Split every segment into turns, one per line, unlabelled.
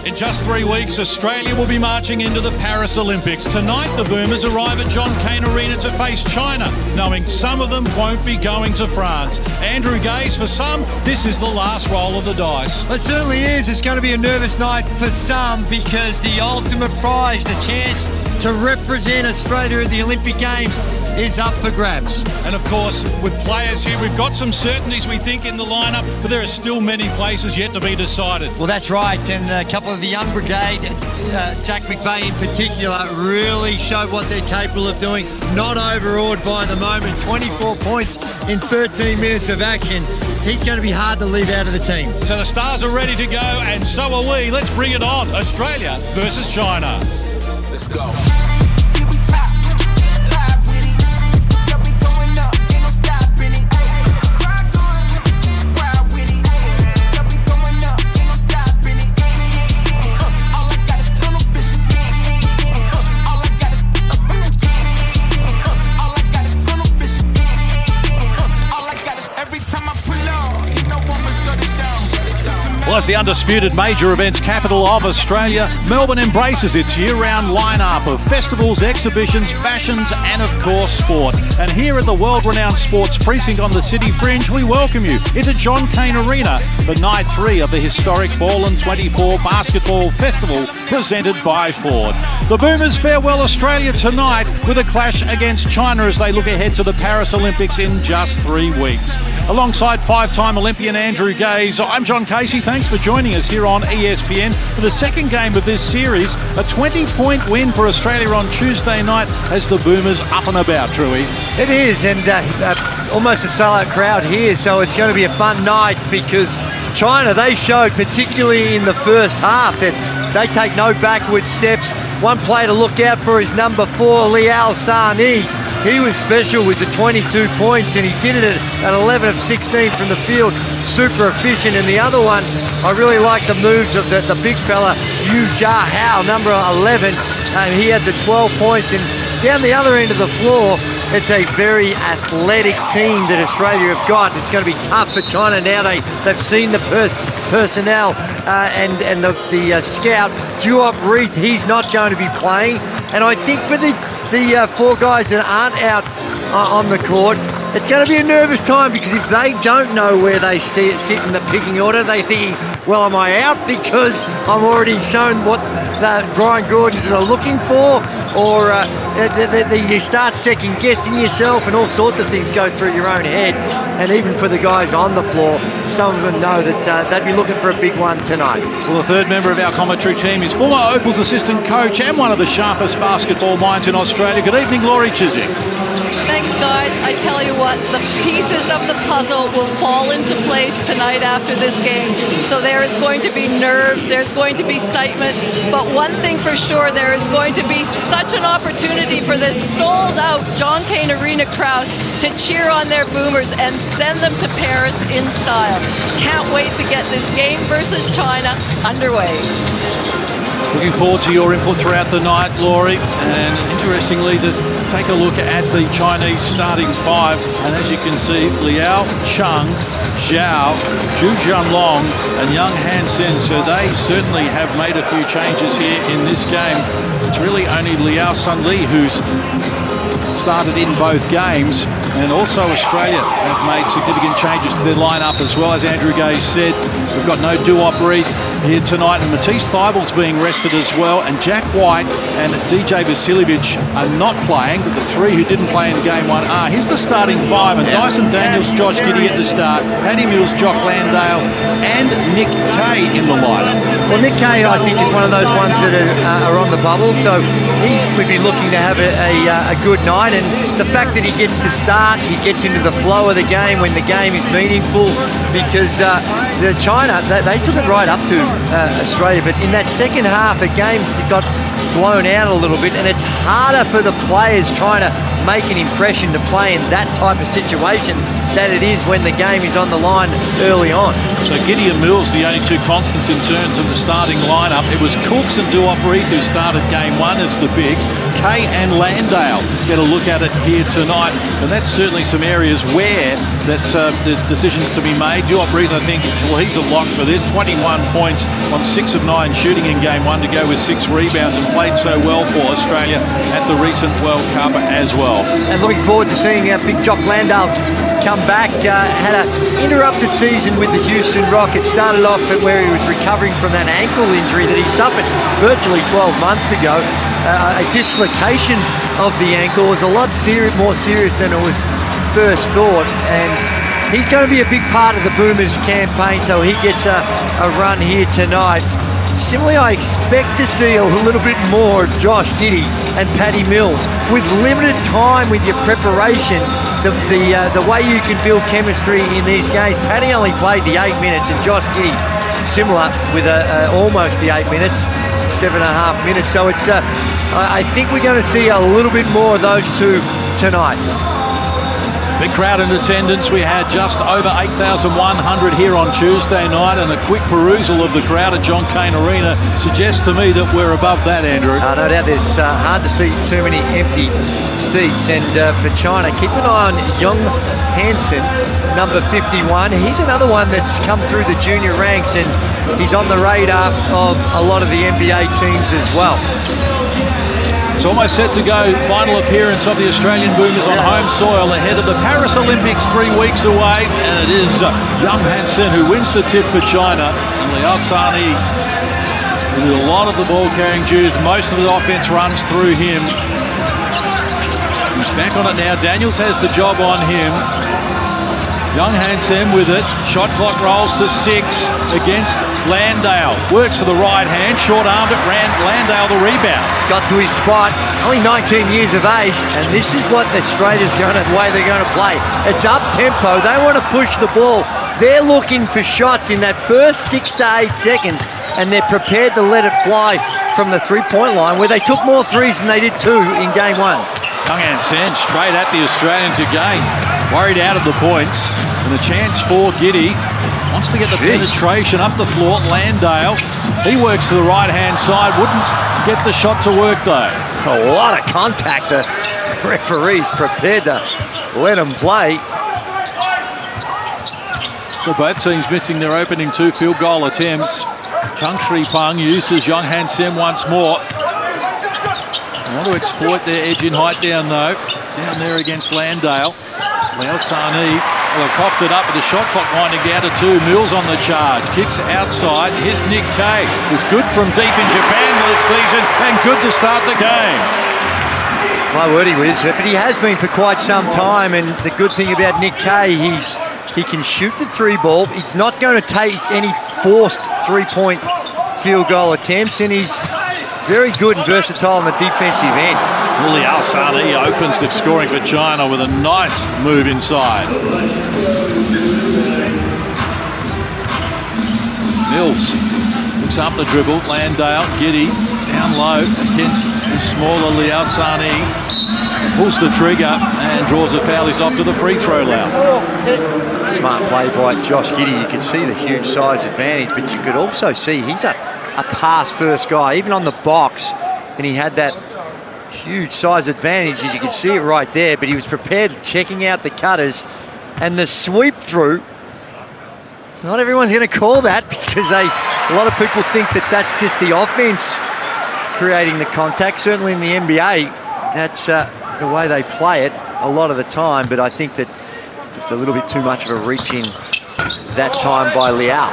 In just 3 weeks, Australia will be marching into the Paris Olympics. Tonight, the Boomers arrive at John Kane Arena to face China, knowing some of them won't be going to France. Andrew Gaze, for some, this is the last roll of the dice.
It certainly is. It's going to be a nervous night for some because the ultimate prize, the chance to represent Australia at the Olympic Games, is up for grabs.
And of course, with players here, we've got some certainties, we think, in the lineup, but there are still many places yet to be decided.
Well, that's right. And a couple of the young brigade, Jack McVeigh in particular, really showed what they're capable of doing. Not overawed by the moment. 24 points in 13 minutes of action. He's going to be hard to leave out of the team.
So the stars are ready to go, and so are we. Let's bring it on. Australia versus China.
Let's go.
Well, as the undisputed major events capital of Australia, Melbourne embraces its year-round lineup of festivals, exhibitions, fashions and, of course, sport. And here at the world-renowned sports precinct on the City Fringe, we welcome you into John Kane Arena for Night 3 of the historic Ball and 24 Basketball Festival presented by Ford. The Boomers farewell Australia tonight with a clash against China as they look ahead to the Paris Olympics in just 3 weeks. Alongside five-time Olympian Andrew Gaze, I'm John Casey. Thanks for joining us here on ESPN for the second game of this series. A 20-point win for Australia on Tuesday night as the Boomers up and about, Truey.
It is, and almost a sellout crowd here, so it's going to be a fun night because China, they showed, particularly in the first half, that they take no backward steps. One player to look out for is number 4, Liao Sani. He was special with the 22 points, and he did it at 11 of 16 from the field. Super efficient. And the other one, I really like the moves of the big fella, Yu Jia Hao, number 11. He had the 12 points. And down the other end of the floor, it's a very athletic team that Australia have got. It's going to be tough for China now. They've seen the personnel and the scout, Duop Reith, he's not going to be playing. And I think for the 4 guys that aren't out on the court, it's going to be a nervous time because if they don't know where they sit in the picking order, they're thinking, well, am I out because I'm already shown what the Brian Gordons are looking for? Or you start second-guessing yourself and all sorts of things go through your own head. And even for the guys on the floor, some of them know that they'd be looking for a big one tonight.
Well, the third member of our commentary team is former Opals assistant coach and one of the sharpest basketball minds in Australia. Good evening, Laurie Chiswick.
Thanks, guys. I tell you what, the pieces of the puzzle will fall into place tonight after this game. So there is going to be nerves, there's going to be excitement, but one thing for sure, there is going to be such an opportunity for this sold-out John Kane Arena crowd to cheer on their Boomers and send them to Paris in style. Can't wait to get this game versus China underway.
Looking forward to your input throughout the night, Laurie. And interestingly, take a look at the Chinese starting 5. And as you can see, Liao, Cheng, Zhao, Zhu Jianlong and Young Hansen. So they certainly have made a few changes here in this game. It's really only Liao Sunli who's started in both games. And also Australia have made significant changes to their lineup as well. As Andrew Gaze said, we've got no Duop Reith here tonight, and Matisse Thybulle's being rested as well, and Jack White and DJ Vasiljevic are not playing, but the 3 who didn't play in game 1 are. Here's the starting 5, and Dyson Daniels, Josh Giddey at the start, Paddy Mills, Jock Landale and Nick Kay in the lineup.
Well, Nick Kay, I think, is one of those ones that are on the bubble, so he would be looking to have a good night, and the fact that he gets to start, he gets into the flow of the game when the game is meaningful, because China, they took it right up to Australia, but in that second half, the games got blown out a little bit, and it's harder for the players trying to make an impression to play in that type of situation that it is when the game is on the line early on.
So Giddy and Mills, the only two constants in terms of the starting lineup. It was Cooks and Duoperith who started game one as the bigs. Kane and Landale get a look at it here tonight, and that's certainly some areas where there's decisions to be made. Duoperith, I think, well, he's a lock for this. 21 points on 6 of 9 shooting in game one to go with 6 rebounds, and played so well for Australia at the recent World Cup as well.
And looking forward to seeing Big Jock Landale come back. Had an interrupted season with the Houston Rockets. Started off where he was recovering from that ankle injury that he suffered virtually 12 months ago. A dislocation of the ankle was a lot more serious than it was first thought, and he's going to be a big part of the Boomers campaign, so he gets a run here tonight. Similarly, I expect to see a little bit more of Josh Giddey and Paddy Mills. With limited time with your preparation, the way you can build chemistry in these games. Paddy only played the 8 minutes, and Josh Giddey similar with almost the 8 minutes, 7.5 minutes. So it's I think we're going to see a little bit more of those two tonight.
Big crowd in attendance. We had just over 8,100 here on Tuesday night, and a quick perusal of the crowd at John Kane Arena suggests to me that we're above that, Andrew.
No doubt, there's hard to see too many empty seats. And for China, keep an eye on Young Hansen, number 51. He's another one that's come through the junior ranks, and he's on the radar of a lot of the NBA teams as well.
It's almost set to go. Final appearance of the Australian Boomers on home soil ahead of the Paris Olympics 3 weeks away. And it is Young Hansen who wins the tip for China. And Liao Sani with a lot of the ball carrying duties. Most of the offense runs through him. He's back on it now. Daniels has the job on him. Young Hansen with it. Shot clock rolls to 6 against Landale. Works for the right hand. Short armed it. Landale the rebound.
Got to his spot. Only 19 years of age, and this is what Australia's the way they're going to play. It's up tempo. They want to push the ball. They're looking for shots in that first 6 to 8 seconds, and they're prepared to let it fly from the three-point line, where they took more threes than they did 2 in game 1.
Young Hansen straight at the Australians again. Worried out of the points, and a chance for Giddey. Wants to get the penetration up the floor. Landale, he works to the right-hand side. Wouldn't get the shot to work, though.
A lot of contact. The referee's prepared to let him play.
So both teams missing their opening 2 field goal attempts. Chung Sri Pung uses Young Hansen once more. They want to exploit their edge in height down, though. Down there against Landale. Liao Sani coughed it up with the shot clock winding down to 2. Mills on the charge. Kicks outside. Here's Nick Kay, who's good from deep in Japan this season and good to start the game.
My word, he is, but he has been for quite some time, and the good thing about Nick Kay, he can shoot the 3 ball. He's not going to take any forced 3-point field goal attempts, and he's very good and versatile on the defensive end.
Liao Sani opens the scoring for China with a nice move inside. Mills looks up the dribble. Landale, Giddey down low against the smaller Liao Sani. Pulls the trigger and draws a foul. He's off to the free throw line.
Smart play by Josh Giddey. You can see the huge size advantage, but you could also see he's a pass-first guy, even on the box, and he had that huge size advantage, as you can see it right there, but he was prepared, checking out the cutters and the sweep through. Not everyone's going to call that, because a lot of people think that that's just the offense creating the contact. Certainly in the NBA, that's the way they play it a lot of the time, but I think that just a little bit too much of a reach in that time by Liao.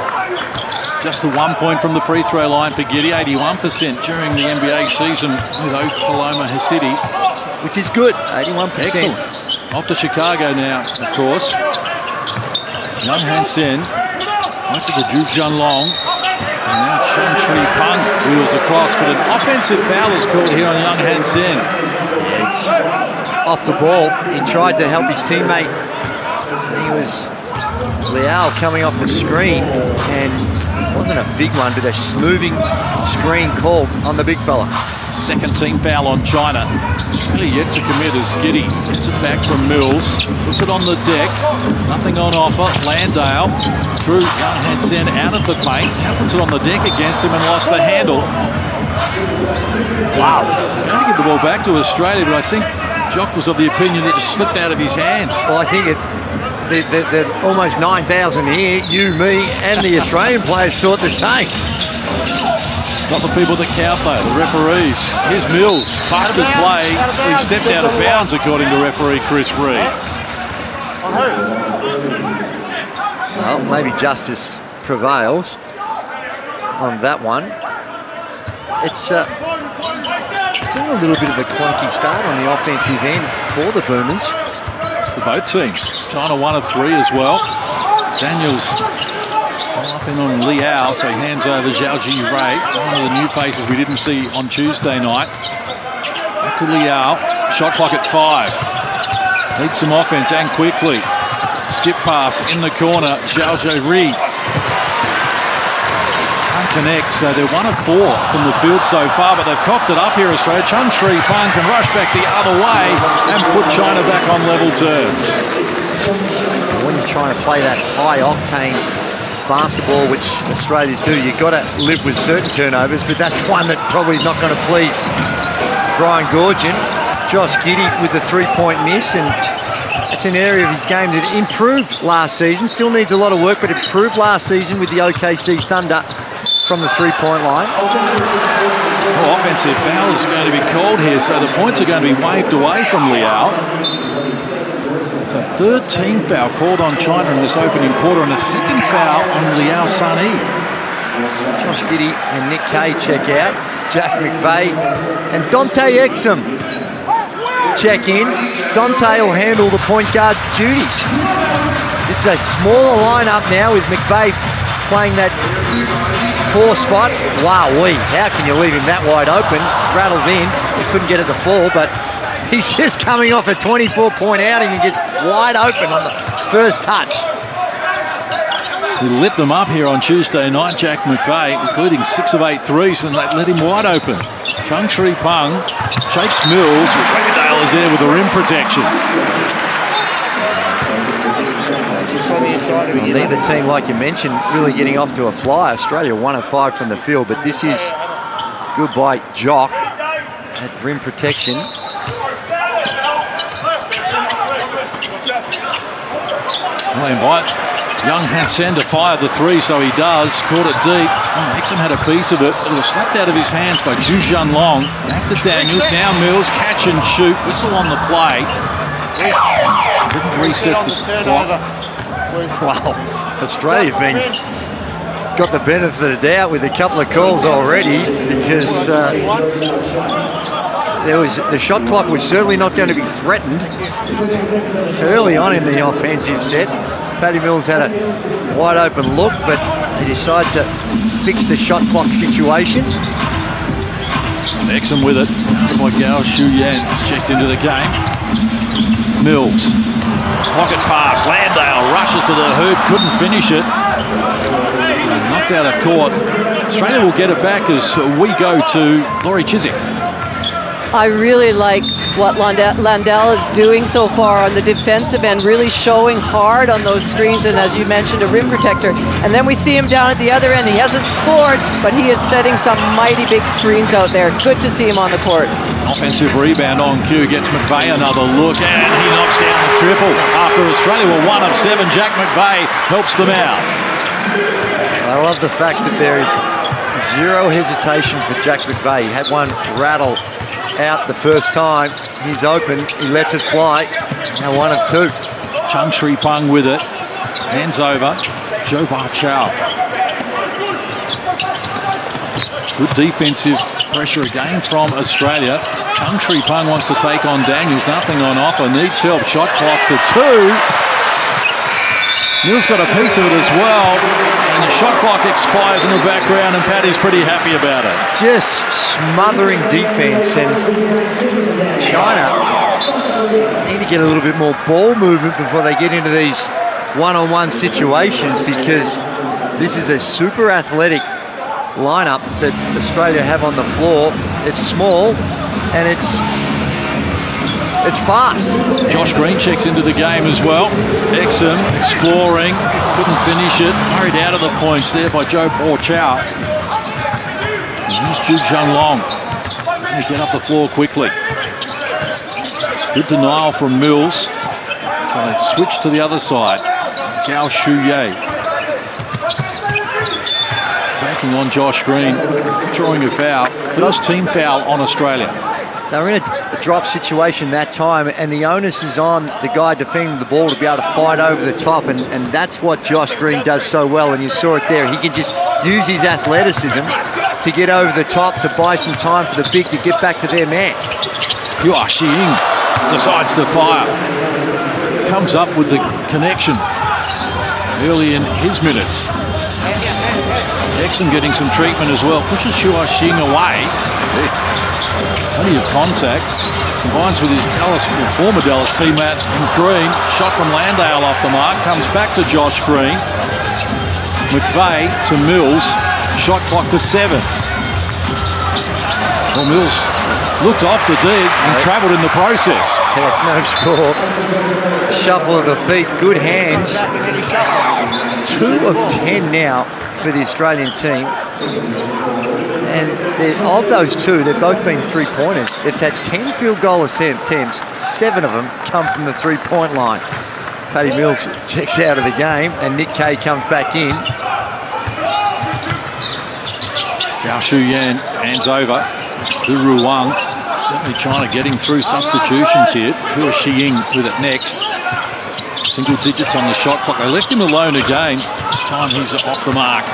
Just the 1 point from the free throw line for Giddey, 81% during the NBA season with Oklahoma City.
Which is good, 81%.
Excellent. Off to Chicago now, of course. Young Hansen went to the Ju Junlong. And now Chung Sri Pung wheels across, but an offensive foul is called here on Young Hansen.
Yeah, it's off the ball. He tried to help his teammate. He was Liao coming off the screen, and Wasn't a big one, but a smoothing screen call on the big fella.
Second team foul on China. Australia yet to commit as Giddy gets it back from Mills. Puts it on the deck. Nothing on offer. Landale through Young Hansen out of the paint. Now puts it on the deck against him and lost the handle. Wow. Going to give the ball back to Australia, but I think Jock was of the opinion it just slipped out of his hands.
Well, I think they're almost 9,000 here. You, me, and the Australian players thought the same.
Not the people that count though, the referees. Here's Mills, busted play. He stepped out of bounds according to referee Chris Reed.
Well, maybe justice prevails on that one. It's been a little bit of a clunky start on the offensive end for the Boomers.
For both teams. China 1 of 3 as well. Daniels up in on Liao, so he hands over Zhao Ji Ray, one of the new faces we didn't see on Tuesday night. Back to Liao, shot clock at 5. Needs some offense and quickly. Skip pass in the corner, Zhao Ji Ray. Can't connect, so they're 1 of 4 from the field so far, but they've coughed it up here, Australia. Chung Sri Pang can rush back the other way and put China back on level terms.
When you're trying to play that high-octane basketball, which Australians do, you've got to live with certain turnovers, but that's one that probably not going to please Brian Goorjian. Josh Giddey with the three-point miss, and it's an area of his game that improved last season. Still needs a lot of work, but improved last season with the OKC Thunder from the three-point line.
Oh, offensive foul is going to be called here, so the points are going to be waved away from Liao. So third team foul called on China in this opening quarter, and a second foul on Liao Sani.
Josh Giddey and Nick Kay check out. Jack McVeigh and Dante Exum check in. Dante will handle the point guard duties. This is a smaller lineup now with McVeigh playing that 4 spot. Wow-wee, how can you leave him that wide open? Rattled in, he couldn't get it to fall, but he's just coming off a 24-point outing and gets wide open on the first touch.
He lit them up here on Tuesday night, Jack McVeigh, including 6 of 8 threes, and they let him wide open. Chung Sri Pang shakes Mills. Regadale is there with the rim protection.
Well, neither team, like you mentioned, really getting off to a fly. Australia 1 of 5 from the field, but this is good by Jock at rim protection.
Well, invite Young Hansen to fire the 3, so he does. Caught it deep. Nixon had a piece of it. It was slapped out of his hands by Zhu Zhanlong. Back to Daniels. Now Mills. Catch and shoot. Whistle on the play. Didn't reset the clock.
Wow, Australia's got the benefit of the doubt with a couple of calls already, because the shot clock was certainly not going to be threatened early on in the offensive set. Paddy Mills had a wide open look, but they decided to fix the shot clock situation.
Exum with it. By Gao Shuyan checked into the game. Mills. Pocket pass. Landale rushes to the hoop. Couldn't finish it. Knocked out of court. Australia will get it back as we go to Laurie Chiswick.
I really like what Landale is doing so far on the defensive end, really showing hard on those screens, and as you mentioned, a rim protector. And then we see him down at the other end. He hasn't scored, but he is setting some mighty big screens out there. Good to see him on the court.
Offensive rebound on cue, gets McVeigh another look, and he knocks down the triple. After Australia were 1 of 7, Jack McVeigh helps them out.
I love the fact that there is zero hesitation for Jack McVeigh. He had one rattle out the first time. He's open, he lets it fly. Now 1 of 2.
Chung Sri Pang with it. Hands over. Joe Bar Chow. Good defensive pressure again from Australia. Chung Sri Pang wants to take on Daniels. Nothing on offer. Needs help. Shot clock to 2. Mills got a piece of it as well. And the shot clock expires in the background, and Paddy's pretty happy about it.
Just smothering defense, and China need to get a little bit more ball movement before they get into these one-on-one situations, because this is a super athletic lineup that Australia have on the floor. It's small and it's fast.
Josh Green checks into the game as well. Exum exploring, couldn't finish it. Hurried out of the points there by Joe Borchow. And here's Ju Jung Long. Trying to get up the floor quickly. Good denial from Mills. Trying to switch to the other side. Gao Shu-Ye taking on Josh Green, drawing a foul. First team foul on Australia.
They were in a drop situation that time, and the onus is on the guy defending the ball to be able to fight over the top, and that's what Josh Green does so well, and you saw it there. He can just use his athleticism to get over the top, to buy some time for the big to get back to their man.
Hua Xiying decides to fire. Comes up with the connection early in his minutes. Exum getting some treatment as well. Pushes Hua Xiying away. Plenty of contact. Combines with his former Dallas teammate in Green. Shot from Landale off the mark. Comes back to Josh Green. McVeigh to Mills. Shot clock to 7. Well, Mills looked off the dig and travelled in the process.
That's no score. Shuffle of the feet. Good hands. 2 of 10 now for the Australian team. And of those 2, they've both been three-pointers. They've had 10 field goal attempts. 7 of them come from the three-point line. Paddy Mills checks out of the game, and Nick Kay comes back in.
Gao Shu-Yan hands over to Ruang. Certainly trying to get him through substitutions here. Hua Xiying with it next. Single digits on the shot clock. They left him alone again. This time he's off the mark.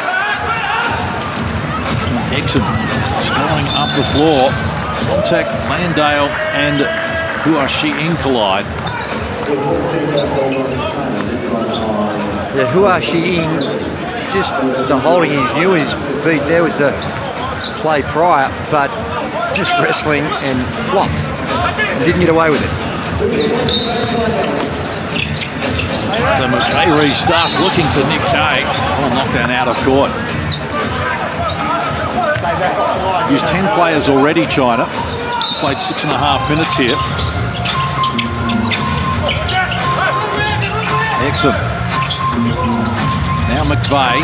Exum scoring up the floor. Contact, Landale and Hua Xiying collide.
Yeah, Hua Xiying, just the holding his new his feet. There was the play prior, but just wrestling and flopped and didn't get away with it.
So McVeigh starts looking for Nick Kay. Oh, knockdown out of court. Used 10 players already, China. Played 6.5 minutes here. Exum. Now McVeigh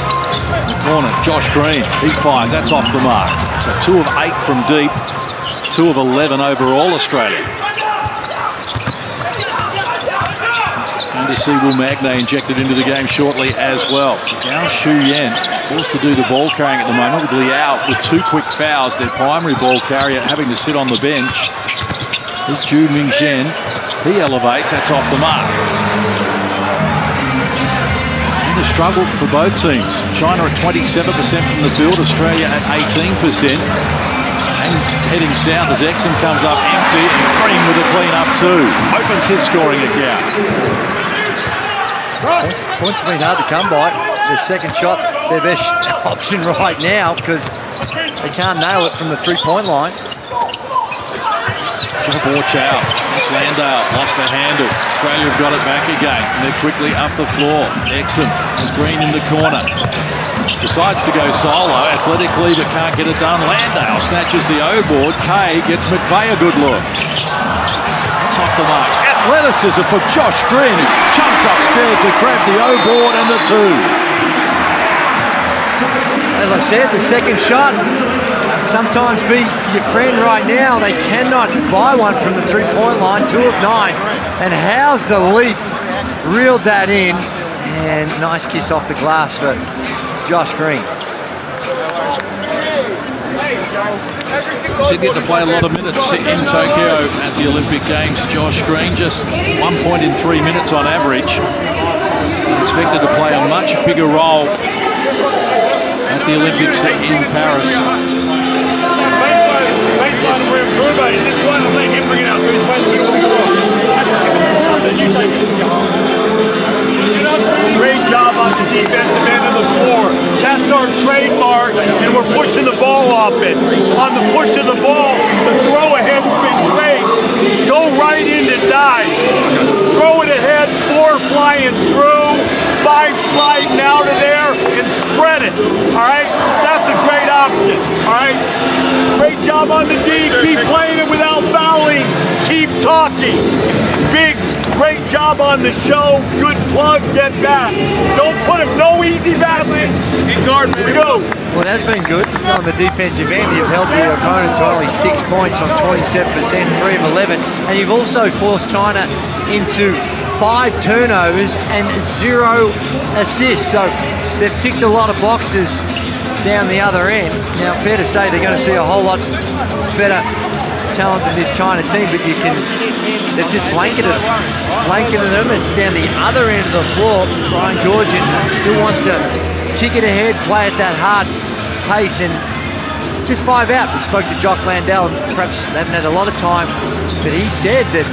in the corner. Josh Green, he fires. That's off the mark. So 2 of 8 from deep. 2 of 11 overall, Australia. And to see Will Magnay injected into the game shortly as well. So Gao Shu-Yan forced to do the ball carrying at the moment with Liao with 2 quick fouls. Their primary ball carrier having to sit on the bench. Here's Ju Mingzhen. He elevates. That's off the mark. And a struggle for both teams. China at 27% from the field. Australia at 18%. And heading south as Exum comes up empty. And Green with a clean up too. Opens his scoring account.
Points have been hard to come by. The second shot, their best option right now, because they can't nail it from the three-point line.
Joe Borchow. That's Landale. Lost the handle. Australia have got it back again. And they're quickly up the floor. Exum has Green in the corner. Decides to go solo athletically, but can't get it done. Landale snatches the O-board. Kay gets McVeigh a good look. That's off the mark. Athleticism for Josh Green, who jumps upstairs to grab the O-board and the 2.
As I said, the second shot sometimes be your friend right now. They cannot buy one from the three-point line. 2 of 9. And how's the leap? Reeled that in. And nice kiss off the glass for Josh Green.
Did get to play a lot of minutes in Tokyo at the Olympic Games. Josh Green just 1 point in 3 minutes on average. Expected to play a much bigger role at the Olympics in Paris.
Great job on the defensive end of the floor. That's our trademark, and we're pushing the ball off it. On the push of the ball, the throw ahead's been great. Go right in to dive. Throw it ahead, 4 flying through. 5 sliding out of there and spread it. All right? That's a great option. All right? Great job on the D. Keep playing it without fouling. Keep talking. Biggs, great job on the show. Good plug. Get back. Don't put him. No easy battling. In guard. Here we go.
Well, it has been good on the defensive end. You've held your opponents to only 6 points on 27%, 3 of 11. And you've also forced China into 5 turnovers and 0 assists. So they've ticked a lot of boxes down the other end. Now, fair to say they're going to see a whole lot better talent than this China team, but they've just blanketed them. It's down the other end of the floor. Brian Georgian still wants to kick it ahead, play at that hard pace, and just 5 out. We spoke to Jock Landell, and perhaps they haven't had a lot of time, but he said that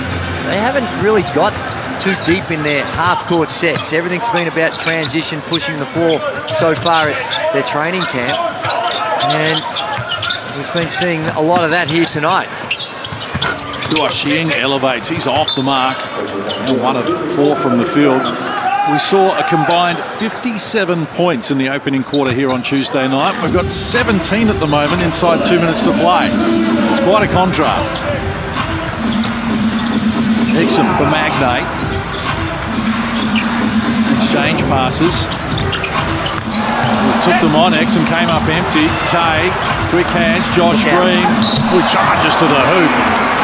they haven't really got too deep in their half-court sets. Everything's been about transition, pushing the floor so far at their training camp, and we've been seeing a lot of that here tonight.
Xing elevates. He's off the mark. 1 of 4 from the field. We saw a combined 57 points in the opening quarter here on Tuesday night. We've got 17 at the moment inside 2 minutes to play. It's quite a contrast. Exum for Magnay. Exchange passes. Took them on. Exum came up empty. Kay, quick hands. Josh Green, who charges to the hoop.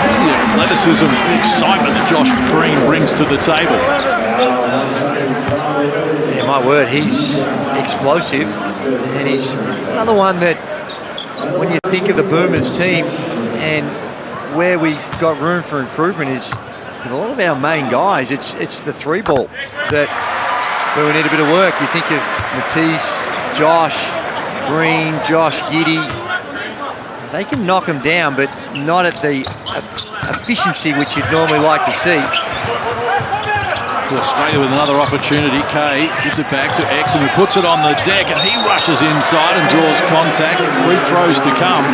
That's the athleticism, the excitement that Josh Green brings to the table.
Yeah, my word, he's explosive, and he's another one that, when you think of the Boomers team and where we got room for improvement, is with a lot of our main guys, it's the 3 ball that where we need a bit of work. You think of Matisse, Josh Green, Josh Giddey. They can knock them down, but not at the efficiency which you'd normally like to see.
Australia with another opportunity. Kay gives it back to Exum, who puts it on the deck, and he rushes inside and draws contact. 3 throws to come.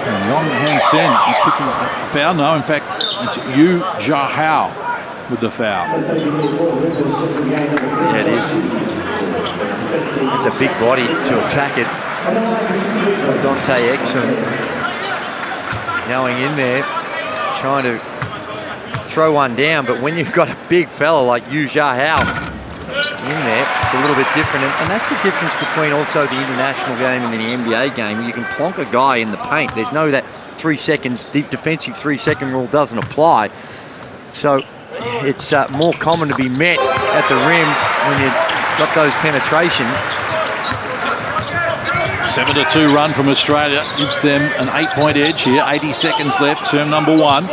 And Yong Han Sen is picking up the foul. No, in fact, it's Yu Jahao with the foul.
Yeah, it is. It's a big body to attack it. Dante Exum going in there, trying to throw one down, but when you've got a big fella like Yu Jahao in there, it's a little bit different, and that's the difference between also the international game and the NBA game. You can plonk a guy in the paint. There's no that 3 seconds, deep defensive 3-second rule doesn't apply. So it's more common to be met at the rim when you've got those penetrations.
7-2 run from Australia gives them an 8-point edge here. 80 seconds left, term number 1.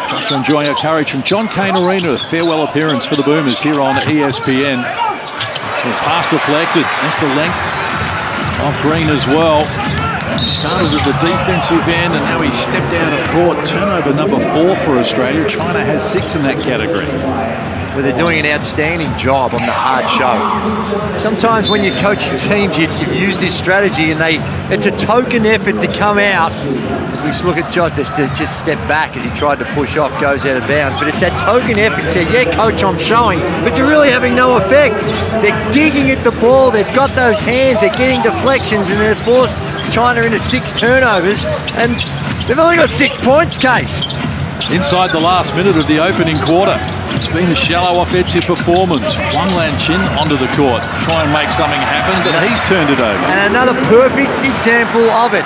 Joshua enjoying a courage from John Kane Arena, a farewell appearance for the Boomers here on ESPN. Pass deflected. That's the length of Green as well. He started at the defensive end, and now he's stepped out of court. Turnover number 4 for Australia. China has 6 in that category.
Well, they're doing an outstanding job on the hard show. Sometimes when you coach teams, you use this strategy, and it's a token effort to come out. As we look at Josh, just step back as he tried to push off, goes out of bounds. But it's that token effort to say, yeah, coach, I'm showing, but you're really having no effect. They're digging at the ball, they've got those hands, they're getting deflections, and they've forced China into 6 turnovers, and they've only got 6 points, Case.
Inside the last minute of the opening quarter, it's been a shallow offensive performance. Wang Lanchin onto the court, try and make something happen, but he's turned it over.
And another perfect example of it.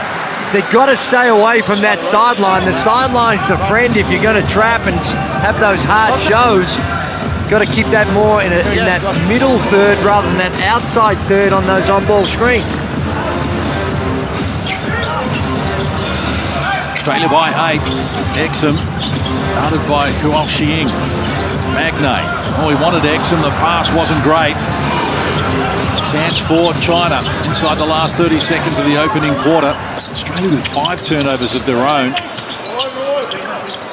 They've got to stay away from that sideline. The sideline's the friend if you're going to trap and have those hard shows. Got to keep that more in that middle third rather than that outside third on those on-ball screens.
Australia by 8. Exum, started by Xing. Magnay. Oh, he wanted Exum. The pass wasn't great. Chance for China inside the last 30 seconds of the opening quarter. Australia with 5 turnovers of their own.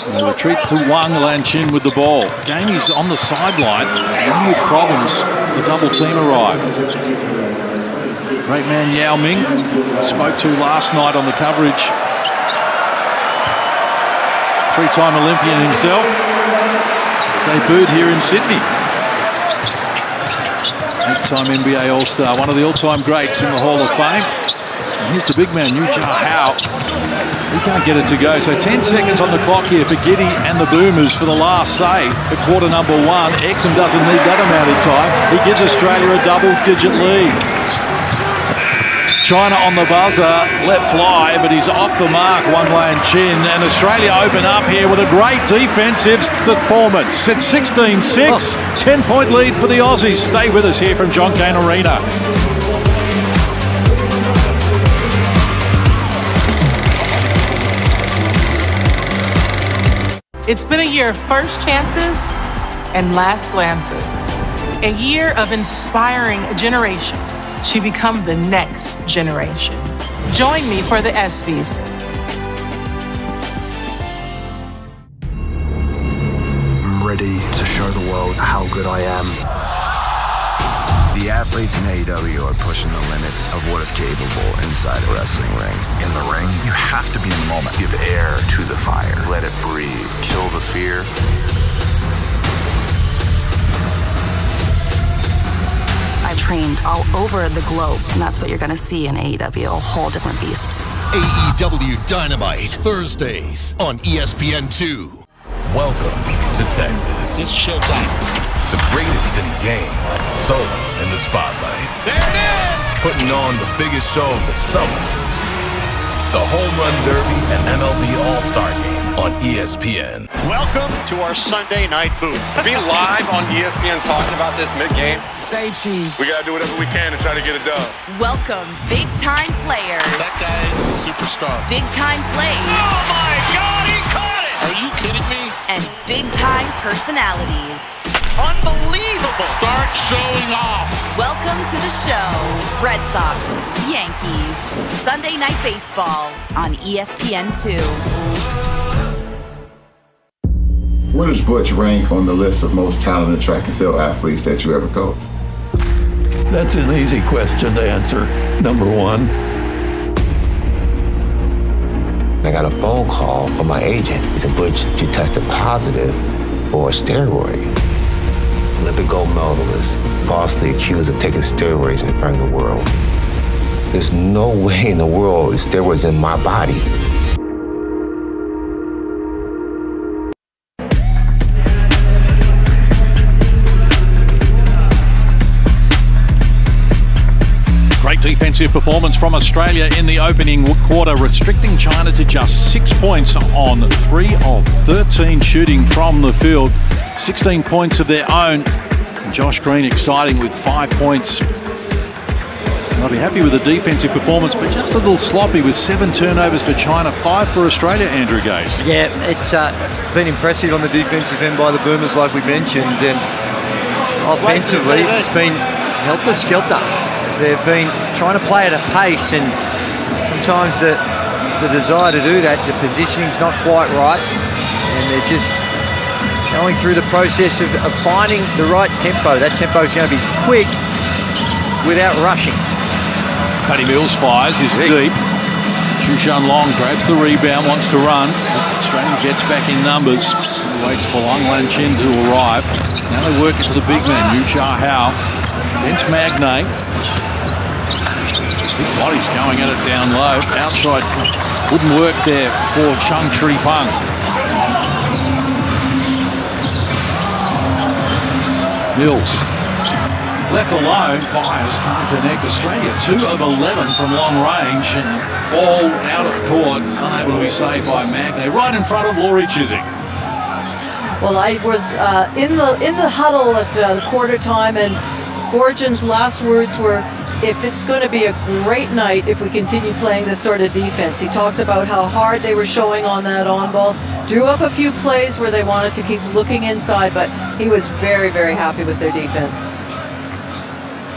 And they retreat to Wang Lanchin with the ball. Gamey's on the sideline. One with problems. The double team arrived. Great man Yao Ming spoke to last night on the coverage. 3-time Olympian himself. debuted here in Sydney. 8-time NBA All-Star, one of the all-time greats in the Hall of Fame. And here's the big man, Howe. He can't get it to go. So 10 seconds on the clock here for Giddy and the Boomers for the last save at quarter number 1. Exum doesn't need that amount of time. He gives Australia a double-digit lead. China on the buzzer, let fly, but he's off the mark, Wan Chin. And Australia open up here with a great defensive performance. It's 16-6, 10-point lead for the Aussies. Stay with us here from John Kane Arena.
It's been a year of first chances and last glances. A year of inspiring a generation to become the next generation. Join me for the ESPYs.
I'm ready to show the world how good I am. The athletes in AEW are pushing the limits of what is capable inside a wrestling ring. In the ring, you have to be in the moment. Give air to the fire. Let it breathe. Kill the fear.
I've trained all over the globe, and that's what you're going to see in AEW, a whole different beast.
AEW Dynamite, Thursdays on ESPN2. Welcome to Texas.
It's showtime.
The greatest in the game, solo in the spotlight.
There it is!
Putting on the biggest show of the summer. The Home Run Derby and MLB All-Star Game on ESPN.
Welcome to our Sunday night booth.
To be live on ESPN talking about this mid-game.
Say cheese.
We got to do whatever we can to try to get it done.
Welcome, big-time players.
That guy is a superstar.
Big-time plays.
Oh, my God, he caught it!
Are you kidding me?
And big-time personalities.
Unbelievable!
Start showing off.
Welcome to the show. Red Sox, Yankees, Sunday Night Baseball on ESPN2.
Where does Butch rank on the list of most talented track and field athletes that you ever coached?
That's an easy question to answer. Number 1.
I got a phone call from my agent. He said, Butch, you tested positive for a steroid. Olympic gold medalist, falsely accused of taking steroids in front of the world. There's no way in the world steroids in my body.
Great defensive performance from Australia in the opening quarter, restricting China to just 6 points on 3 of 13 shooting from the field. 16 points of their own. Josh Green exciting with 5 points. I'll be happy with the defensive performance, but just a little sloppy with 7 turnovers for China, 5 for Australia, Andrew Gaze.
Yeah, it's been impressive on the defensive end by the Boomers, like we mentioned, and offensively it's been helter-skelter. They've been trying to play at a pace, and sometimes the desire to do that, the positioning's not quite right, and they're just going through the process of finding the right tempo. That tempo is going to be quick without rushing.
Paddy Mills fires, is deep. Shushan Long grabs the rebound, wants to run. Australian Jets back in numbers. Waits for Wan Chin to arrive. Now they work it to the big man, Howe. Against Magnay. Big body's going at it down low. Outside wouldn't work there for Chung Sri Pung. Mills, left alone, fires, can't connect. Australia 2 of 11 from long range, and ball out of court, unable to be saved by Magnay, right in front of Laurie Chiswick.
Well, I was in the huddle at the quarter time, and Gorgin's last words were, if it's going to be a great night if we continue playing this sort of defense. He talked about how hard they were showing on that on ball, drew up a few plays where they wanted to keep looking inside, but he was very, very happy with their defense.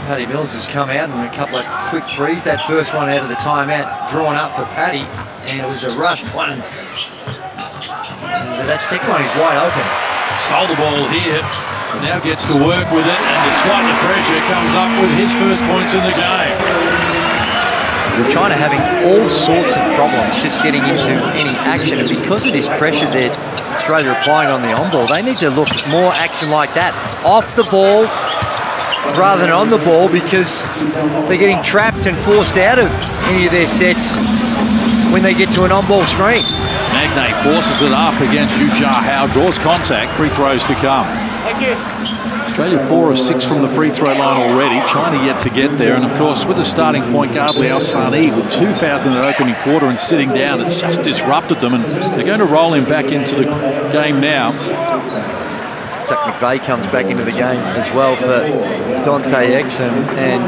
Paddy Mills has come out and a couple of quick threes. That first one out of the timeout drawn up for Paddy, and it was a rushed one. And that second one is wide open.
Stole the ball here. Now gets to work with it, and despite the pressure, comes up with his first points in the game.
China having all sorts of problems just getting into any action, and because of this pressure, they're Australia are applying on the on-ball. They need to look more action like that. Off the ball rather than on the ball, because they're getting trapped and forced out of any of their sets when they get to an on-ball screen.
Magnay forces it up against Yu Jia-Hao, draws contact, free throws to come.
Thank you.
Australia 4 of 6 from the free throw line already. China yet to get there. And of course, with the starting point guard, Liao Sani, with 2 fouls in the opening quarter and sitting down, it's just disrupted them. And they're going to roll him back into the game now.
Tuck McVeigh comes back into the game as well for Dante Exum. And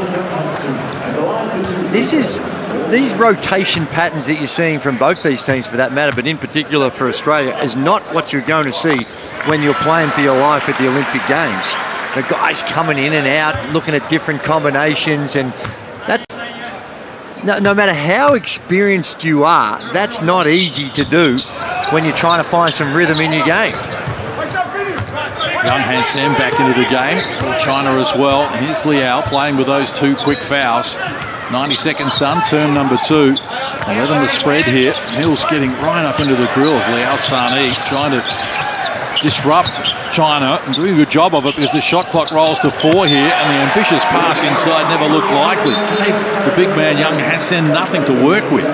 these rotation patterns that you're seeing from both these teams, for that matter, but in particular for Australia, is not what you're going to see when you're playing for your life at the Olympic Games. The guys coming in and out, looking at different combinations, and that's no matter how experienced you are, that's not easy to do when you're trying to find some rhythm in your game.
Young Hansen back into the game for China as well. Here's Liao playing with those 2 quick fouls. 90 seconds done, turn number 2. 11 to spread here. Mills getting right up into the grill of Liao Sani, trying to disrupt China and doing a good job of it, because the shot clock rolls to 4 here, and the ambitious pass inside never looked likely. Gave the big man Young Hassan nothing to work with.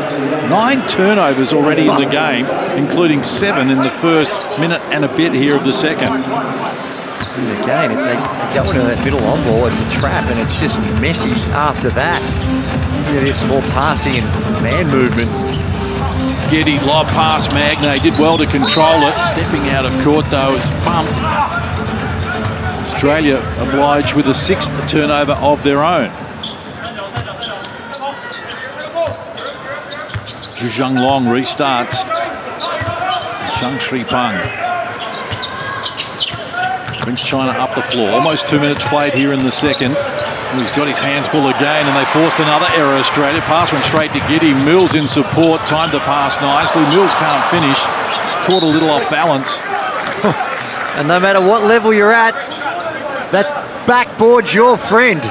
9 turnovers already in the game, including 7 in the first minute and a bit here of the second.
And again, if they go into that middle on ball, it's a trap, and it's just messy after that. There's more passing and man movement.
Getty lob pass, Magnay did well to control it. Stepping out of court though is bumped. Australia obliged with a 6th turnover of their own. Zhu Zhanglong restarts. Zhang Shripeng brings China up the floor. Almost 2 minutes played here in the second. He's got his hands full again, and they forced another error. Australia pass went straight to Giddy. Mills in support, timed the pass nicely. Mills can't finish. It's caught a little off balance.
And no matter what level you're at, that backboard's your friend.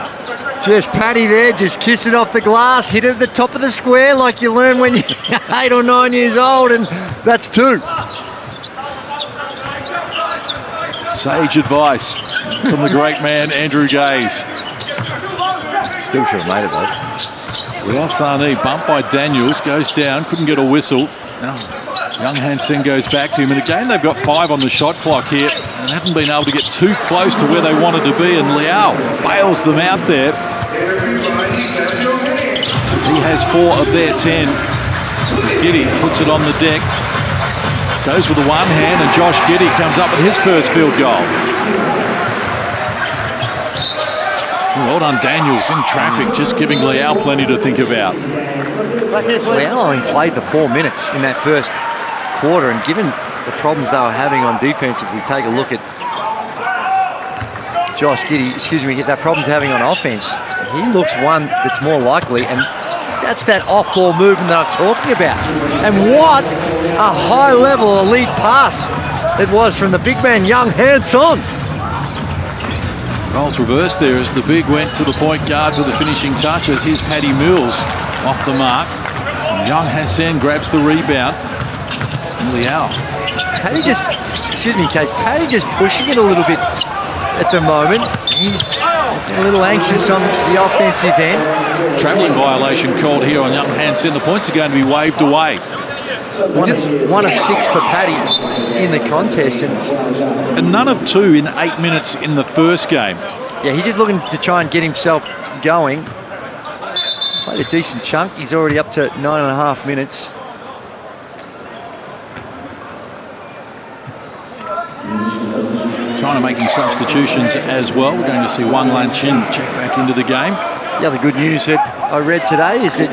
Just Paddy there, just kiss it off the glass, hit it at the top of the square like you learn when you're 8 or 9 years old, and that's 2.
Sage advice from the great man Andrew Gaze.
Still should have made it though.
Liao Sani bumped by Daniels, goes down, couldn't get a whistle. Now Young Hansen goes back to him, and again they've got 5 on the shot clock here and haven't been able to get too close to where they wanted to be, and Liao bails them out there. He has 4 of their 10. Giddy puts it on the deck, goes with the one hand, and Josh Giddy comes up with his first field goal. Well done, Daniels, in traffic, just giving Liao plenty to think about.
Liao only played the 4 minutes in that first quarter, and given the problems they were having on defense, if we take a look at Josh Giddy, that problems having on offense, he looks one that's more likely, and that's that off-ball movement that I'm talking about. And what a high-level elite pass it was from the big man Young Hanson.
Roles reversed there as the big went to the point guard for the finishing touches. Here's Paddy Mills off the mark. And Young Hassan grabs the rebound. And Liao.
Paddy just pushing it a little bit at the moment. He's a little anxious on the offensive end.
Travelling violation called here on Young Hansen. The points are going to be waved away.
One of 6 for Paddy in the contest.
And none of 2 in 8 minutes in the first game.
Yeah, he's just looking to try and get himself going. Played a decent chunk. He's already up to 9.5 minutes.
China making substitutions as well. We're going to see Wang Lanchin check back into the game.
The other good news that I read today is that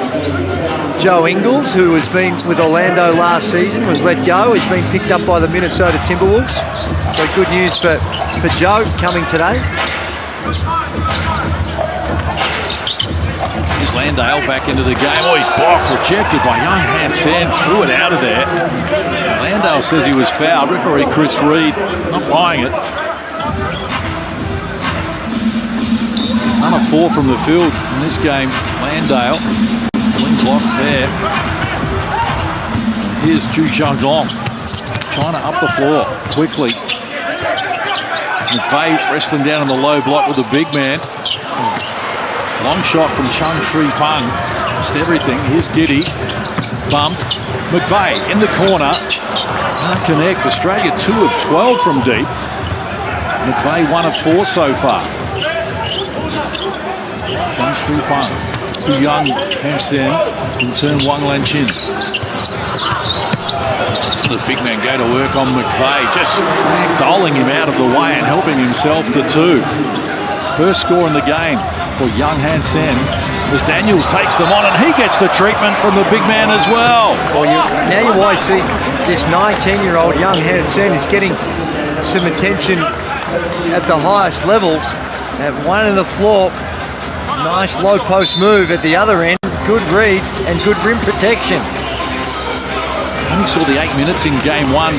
Joe Ingles, who has been with Orlando last season, was let go. He's been picked up by the Minnesota Timberwolves. So good news for Joe coming today.
Here's Landale back into the game. Oh, he's blocked, rejected by Young Hansen. Threw it out of there. Landale says he was fouled. Referee Chris Reed not buying it. None of 4 from the field in this game. Landale, clean block there. Here's Zhu Zhanglong. China up the floor quickly. McVeigh wrestling down in the low block with the big man. Long shot from Chung Sri Pang. Just everything. Here's Giddy. Bump. McVeigh in the corner. Can't connect. Australia 2 of 12 from deep. McVeigh 1 of 4 so far. Chung Sri Pang. Too young. Hansen. In turn, Wang Lanchin. The big man go to work on McVeigh, just doling him out of the way and helping himself to 2. First score in the game for young Hansen as Daniels takes them on and he gets the treatment from the big man as well.
Now you might see this 19-year-old young Hansen is getting some attention at the highest levels. At one end of the floor, nice low post move at the other end, good read and good rim protection.
Only saw the 8 minutes in game 1.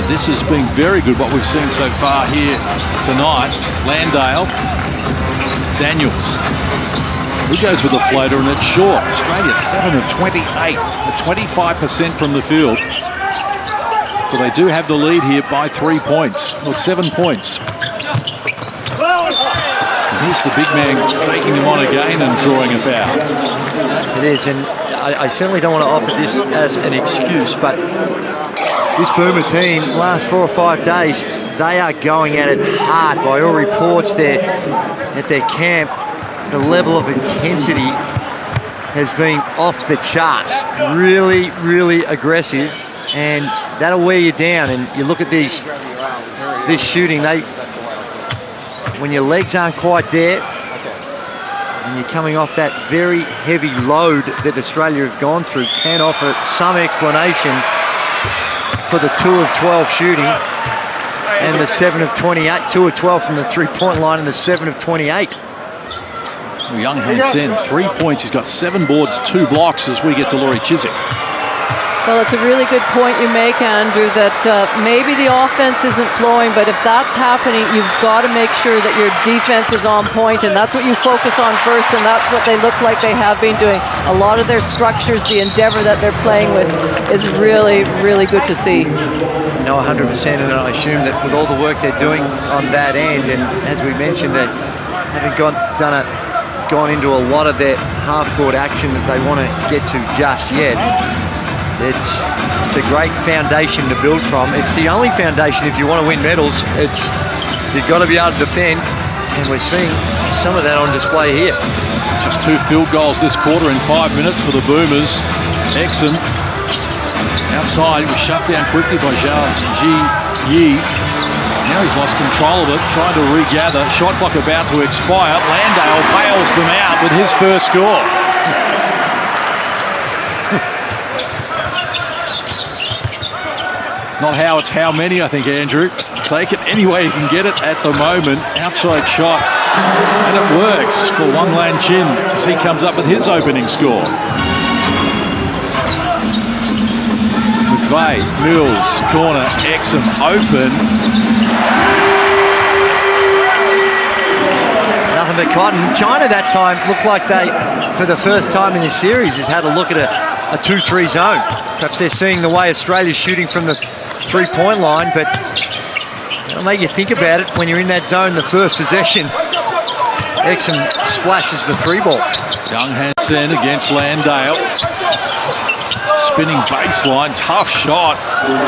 This has been very good, what we've seen so far here tonight. Landale, Daniels. He goes with a floater and it's short. Australia 7 of 28, at 25% from the field. So they do have the lead here by 3 points, or 7 points. And here's the big man taking them on again and drawing a foul.
It is, and I certainly don't want to offer this as an excuse, but this Boomer team, last 4 or 5 days, they are going at it hard. By all reports there at their camp, the level of intensity has been off the charts. Really, really aggressive, and that'll wear you down. And you look at this shooting, when your legs aren't quite there, and you're coming off that very heavy load that Australia have gone through, can offer some explanation for the 2 of 12 shooting and the 7 of 28, 2 of 12 from the 3-point line and the 7 of 28.
Well, young Hansen, 3 points. He's got 7 boards, 2 blocks as we get to Laurie Chiswick.
Well, it's a really good point you make, Andrew, that maybe the offense isn't flowing, but if that's happening, you've got to make sure that your defense is on point, and that's what you focus on first, and that's what they look like they have been doing. A lot of their structures, the endeavor that they're playing with is really, really good to see.
No, 100%, and I assume that with all the work they're doing on that end, and as we mentioned, they haven't gone into a lot of their half-court action that they want to get to just yet. It's a great foundation to build from. It's the only foundation if you want to win medals. You've got to be able to defend, and we're seeing some of that on display here.
Just 2 field goals this quarter in 5 minutes for the Boomers. Exum outside, he was shut down quickly by Zhao Ji. Now he's lost control of it, trying to regather. Shot clock about to expire. Landale bails them out with his first score. Not how, it's how many, I think, Andrew. Take it any way you can get it at the moment. Outside shot. And it works for Wang Lanchin as he comes up with his opening score. McVeigh, Mills, corner, Exum open.
Nothing but cotton. China that time looked like they, for the first time in this series, has had a look at a 2-3 zone. Perhaps they're seeing the way Australia's shooting from the 3-point line, but it'll make you think about it when you're in that zone the first possession. Exum splashes the 3 ball.
Young Hansen against Landale. Spinning baseline, tough shot.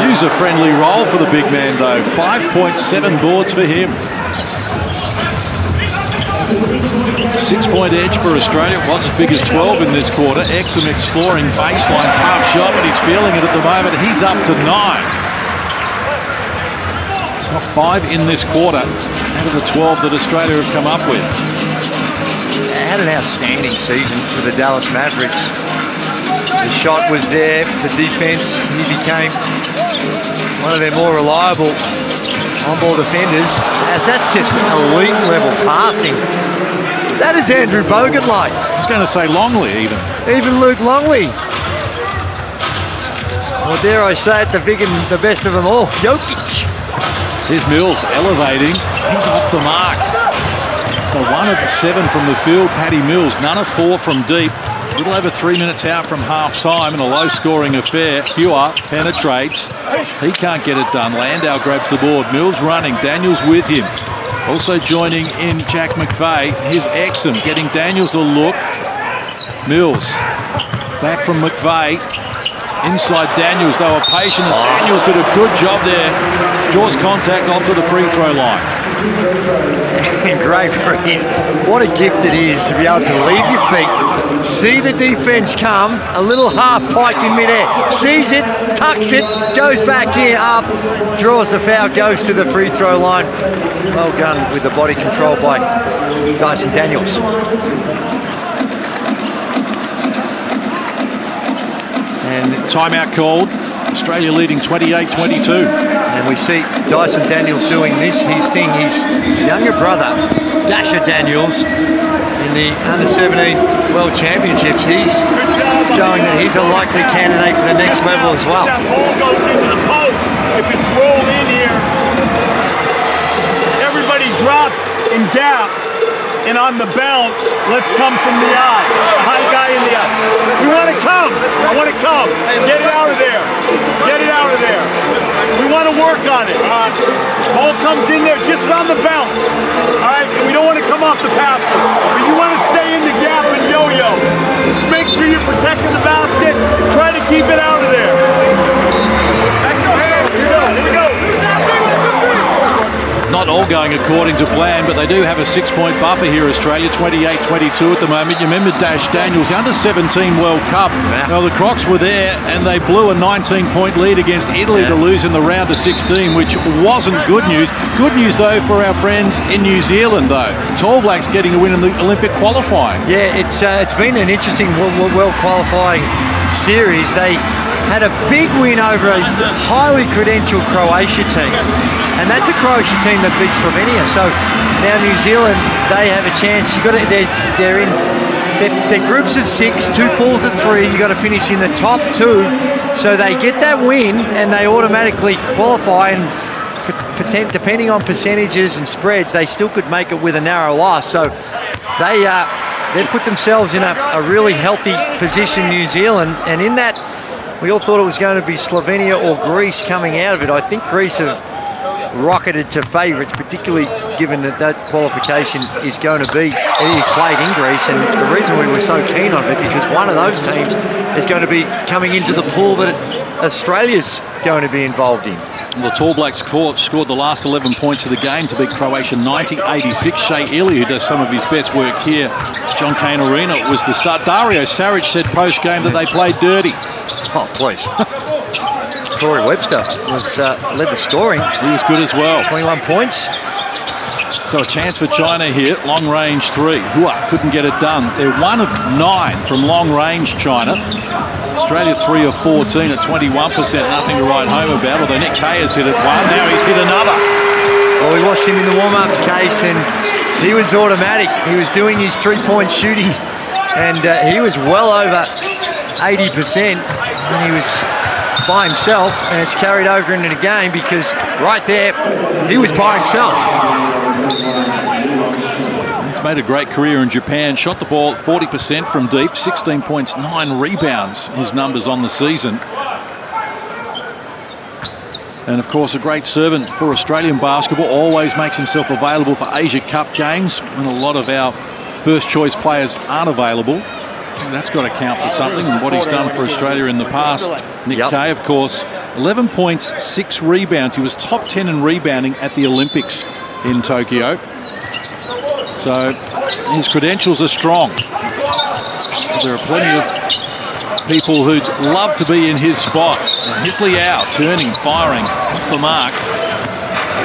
User-friendly roll for the big man though. 5.7 boards for him. 6-point edge for Australia. It was as big as 12 in this quarter. Exum exploring baseline, tough shot, but he's feeling it at the moment. He's up to 9. Got 5 in this quarter out of the 12 that Australia have come up with.
Had an outstanding season for the Dallas Mavericks. The shot was there, the defense, he became one of their more reliable on-ball defenders, as that's just elite level passing. That is Andrew Bogut-like.
I was going to say Longley even.
Even Luke Longley. Or dare I say it, the best of them all, Jokic.
Here's Mills elevating. He's off the mark. So 1 of 7 from the field, Paddy Mills. None of 4 from deep. A little over 3 minutes out from half-time in a low-scoring affair. Hewer penetrates. He can't get it done. Landau grabs the board. Mills running. Daniels with him. Also joining in Jack McVeigh. Here's Exum getting Daniels a look. Mills back from McVeigh. Inside Daniels. They were patient, and Daniels did a good job there. Draws contact off to the free throw line.
Great for him. What a gift it is to be able to leave your feet, see the defense come, a little half pike in midair, sees it, tucks it, goes back in, up, draws the foul, goes to the free throw line. Well done with the body control by Dyson Daniels.
And timeout called. Australia leading 28-22.
And we see Dyson Daniels doing his thing. His younger brother, Dasher Daniels, in the Under-17 World Championships, he's showing that he's a likely candidate for the next level as well.
That ball goes into the post. If it's rolled in here, everybody drop and gap. And on the bounce, let's come from the eye. High guy in the eye. We want to come. I want to come. Get it out of there. Get it out of there. We want to work on it. Ball comes in there just on the bounce. All right? And we don't want to come off the basket. But you want to stay in the gap and yo-yo. Just make sure you're protecting the basket. Try to keep it out of there. Back your hands. Here we go.
Not all going according to plan, but they do have a 6-point buffer here, Australia, 28-22 at the moment. You remember Dash Daniels, the Under-17 World Cup. Well, the Crocs were there, and they blew a 19-point lead against Italy to lose in the round of 16, which wasn't good news. Good news, though, for our friends in New Zealand, though. Tall Blacks getting a win in the Olympic qualifying.
Yeah, it's been an interesting world qualifying series. They had a big win over a highly credentialed Croatia team. And that's a Croatia team that beat Slovenia. So now New Zealand, they have a chance. They're groups of 6, 2 pools of 3. You got to finish in the top 2. So they get that win and they automatically qualify. And depending on percentages and spreads, they still could make it with a narrow loss. So they've put themselves in a really healthy position, New Zealand. And in that, we all thought it was going to be Slovenia or Greece coming out of it. I think Greece have rocketed to favourites, particularly given that qualification is going to be, it is played in Greece, and the reason we were so keen on it because one of those teams is going to be coming into the pool that Australia's going to be involved in.
The Tall Blacks scored the last 11 points of the game to beat Croatia 90-86. Shea Ili, who does some of his best work here, John Kane Arena, was the start. Dario Saric said post-game that they played dirty.
Oh, please. Corey Webster led the scoring.
He was good as well.
21 points.
So a chance for China here. Long range 3. Hua couldn't get it done. They're 1 of 9 from long range, China. Australia 3 of 14 at 21%. Nothing to write home about. Although Nick Kay has hit it 1. Now he's hit another.
Well, we watched him in the warm-ups, Case, and he was automatic. He was doing his 3-point shooting, and he was well over 80%. And he was by himself, and it's carried over into the game because right there, he was by himself.
He's made a great career in Japan. Shot the ball 40% from deep, 16 points, 9 rebounds, his numbers on the season. And of course, a great servant for Australian basketball, always makes himself available for Asia Cup games when a lot of our first choice players aren't available. That's got to count for something, and what he's done for Australia in the past. Nick Kay, of course, 11 points, 6 rebounds. He was top 10 in rebounding at the Olympics in Tokyo. So his credentials are strong. There are plenty of people who'd love to be in his spot. Hipley out, turning, firing, off the mark.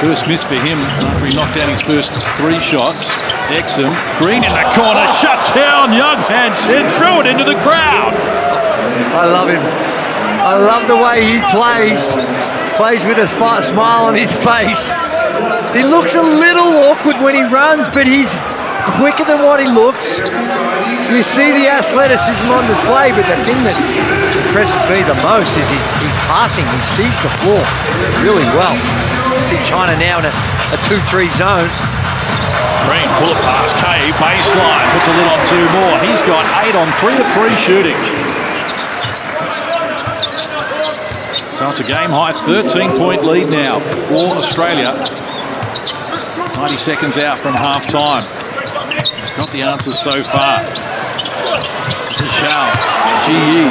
First miss for him after he knocked down his first 3 shots. Exum, Green in the corner, shuts down. Young hands in, threw it into the crowd.
I love him. I love the way he plays. Plays with a smile on his face. He looks a little awkward when he runs, but he's quicker than what he looks. You see the athleticism on display, but the thing that impresses me the most is his passing. He sees the floor really well. You see China now in a 2-3 zone.
Green, pull it past Kane, baseline, puts a lid on 2 more. He's got 8 on 3 of 3 shooting. So it's a game-high 13-point lead now for Australia. 90 seconds out from half-time. Got the answers so far. Zhao, he